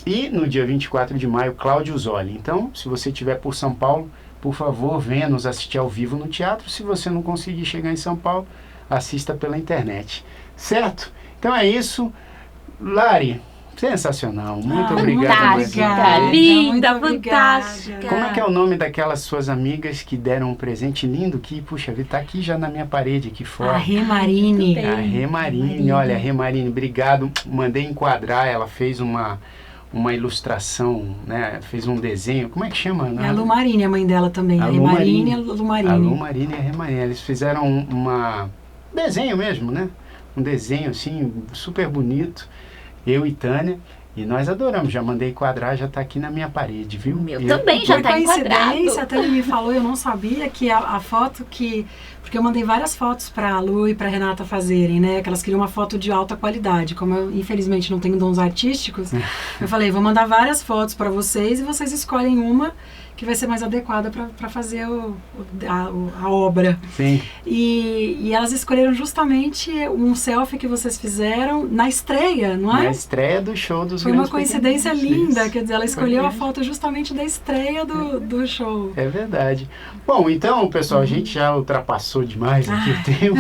E no dia 24 de maio, Cláudio Zoli. Então, se você estiver por São Paulo, por favor, venha nos assistir ao vivo no teatro. Se você não conseguir chegar em São Paulo, assista pela internet. Certo? Então é isso. Lari, sensacional. Muito obrigado. Fantástica, linda, Muito obrigada. fantástica. Como é que é o nome daquelas suas amigas que deram um presente lindo que, puxa vida, tá aqui já na minha parede aqui A fora. Remarine. Muito A bem. Remarine, olha, a Remarine, obrigado. Mandei enquadrar, ela fez uma ilustração, né? Fez um desenho. Como é que chama? É a Lumarine, a mãe dela também. A A Remarine e a Lumarine. Lumarine. A Lumarine e a Remarine. Eles fizeram um desenho mesmo, né? Um desenho assim, super bonito. Eu e Tânia. E nós adoramos. Já mandei enquadrar, já está aqui na minha parede, viu? O meu E também já Por está enquadrado. coincidência, até ele me falou, eu não sabia que a foto que... Porque eu mandei várias fotos para a Lu e para Renata fazerem, né? Que elas queriam uma foto de alta qualidade. Como eu, infelizmente, não tenho dons artísticos, eu falei, vou mandar várias fotos para vocês e vocês escolhem uma que vai ser mais adequada para fazer a obra. Sim. E elas escolheram justamente um selfie que vocês fizeram na estreia, não é? Na estreia do show dos Foi uma Grandes coincidência Pequeninos. linda, Isso. quer dizer, ela escolheu a Foi. foto justamente da estreia do show. É verdade. Bom, então, pessoal, a gente já ultrapassou demais aqui o tempo,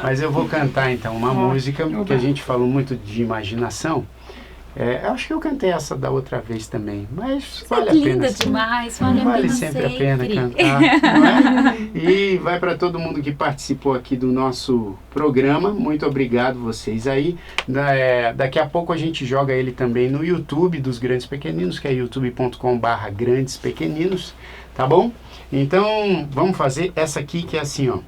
mas eu vou cantar, então, uma música que a gente falou muito de imaginação. Acho que eu cantei essa da outra vez também, mas vale a pena. Linda sim. demais, vale a Vale pena sempre a pena sempre. cantar, não é? E vai para todo mundo que participou aqui do nosso programa. Muito obrigado vocês aí. Daqui a pouco a gente joga ele também no YouTube dos Grandes Pequeninos, que é youtube.com/Grandes Pequeninos, tá bom? Então vamos fazer essa aqui que é assim, ó.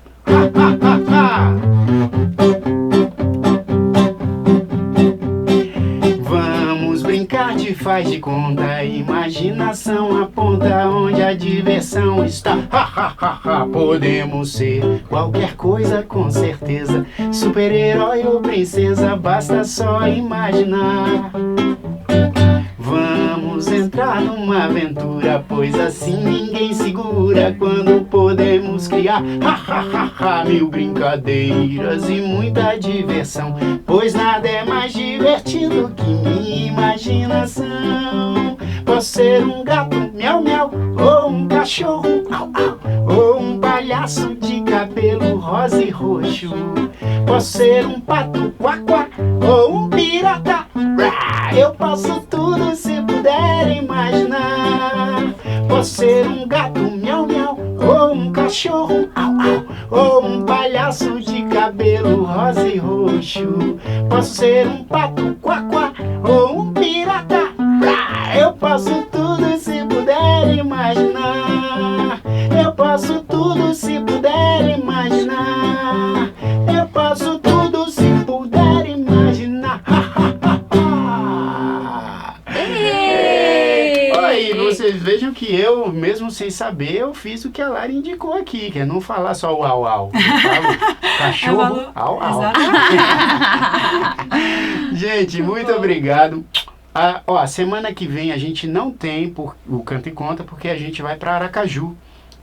Brincar de faz de conta, a imaginação aponta onde a diversão está. Podemos ser qualquer coisa com certeza, super-herói ou princesa, basta só imaginar. Vamos entrar numa aventura, pois assim ninguém segura quando podemos criar mil brincadeiras e muita diversão, pois nada é mais divertido que minha imaginação. Posso ser um gato, miau miau, ou um cachorro, au au, ou um palhaço de cabelo rosa e roxo. Posso ser um pato, quá quá, ou um pirata, rá. Eu posso tudo se puder imaginar. Posso ser um gato, miau miau, ou um cachorro, au au, ou um palhaço de cabelo rosa e roxo. Posso ser um pato, quá quá, ou um pirata, rá. Eu posso tudo se puder imaginar. Eu posso tudo se puder imaginar. Eu posso tudo se puder imaginar. Aí vocês vejam que eu, mesmo sem saber, eu fiz o que a Lari indicou aqui, que é não falar só o au au. Eu falo cachorro, au au. Gente, muito obrigado. A semana que vem a gente não tem o Canta e Conta, porque a gente vai para Aracaju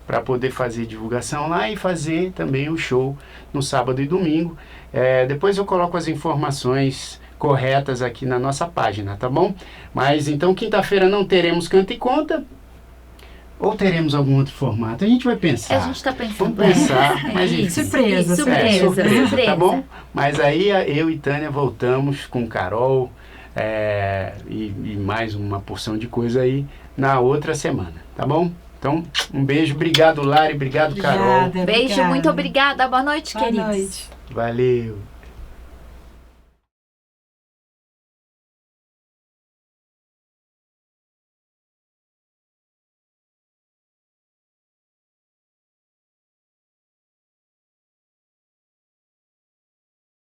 para poder fazer divulgação lá e fazer também o show no sábado e domingo. Depois eu coloco as informações corretas aqui na nossa página, tá bom? Mas então quinta-feira não teremos Canta e Conta, ou teremos algum outro formato? A gente vai pensar. A gente está pensando. Vamos pensar, mas enfim. Surpresa, surpresa, tá bom? Mas aí eu e Tânia voltamos com Carol e mais uma porção de coisa aí na outra semana, tá bom? Então, um beijo, obrigado Lari, obrigado Carol. Obrigada, Beijo, obrigada. muito obrigada. Boa noite, Boa queridos. noite. Valeu.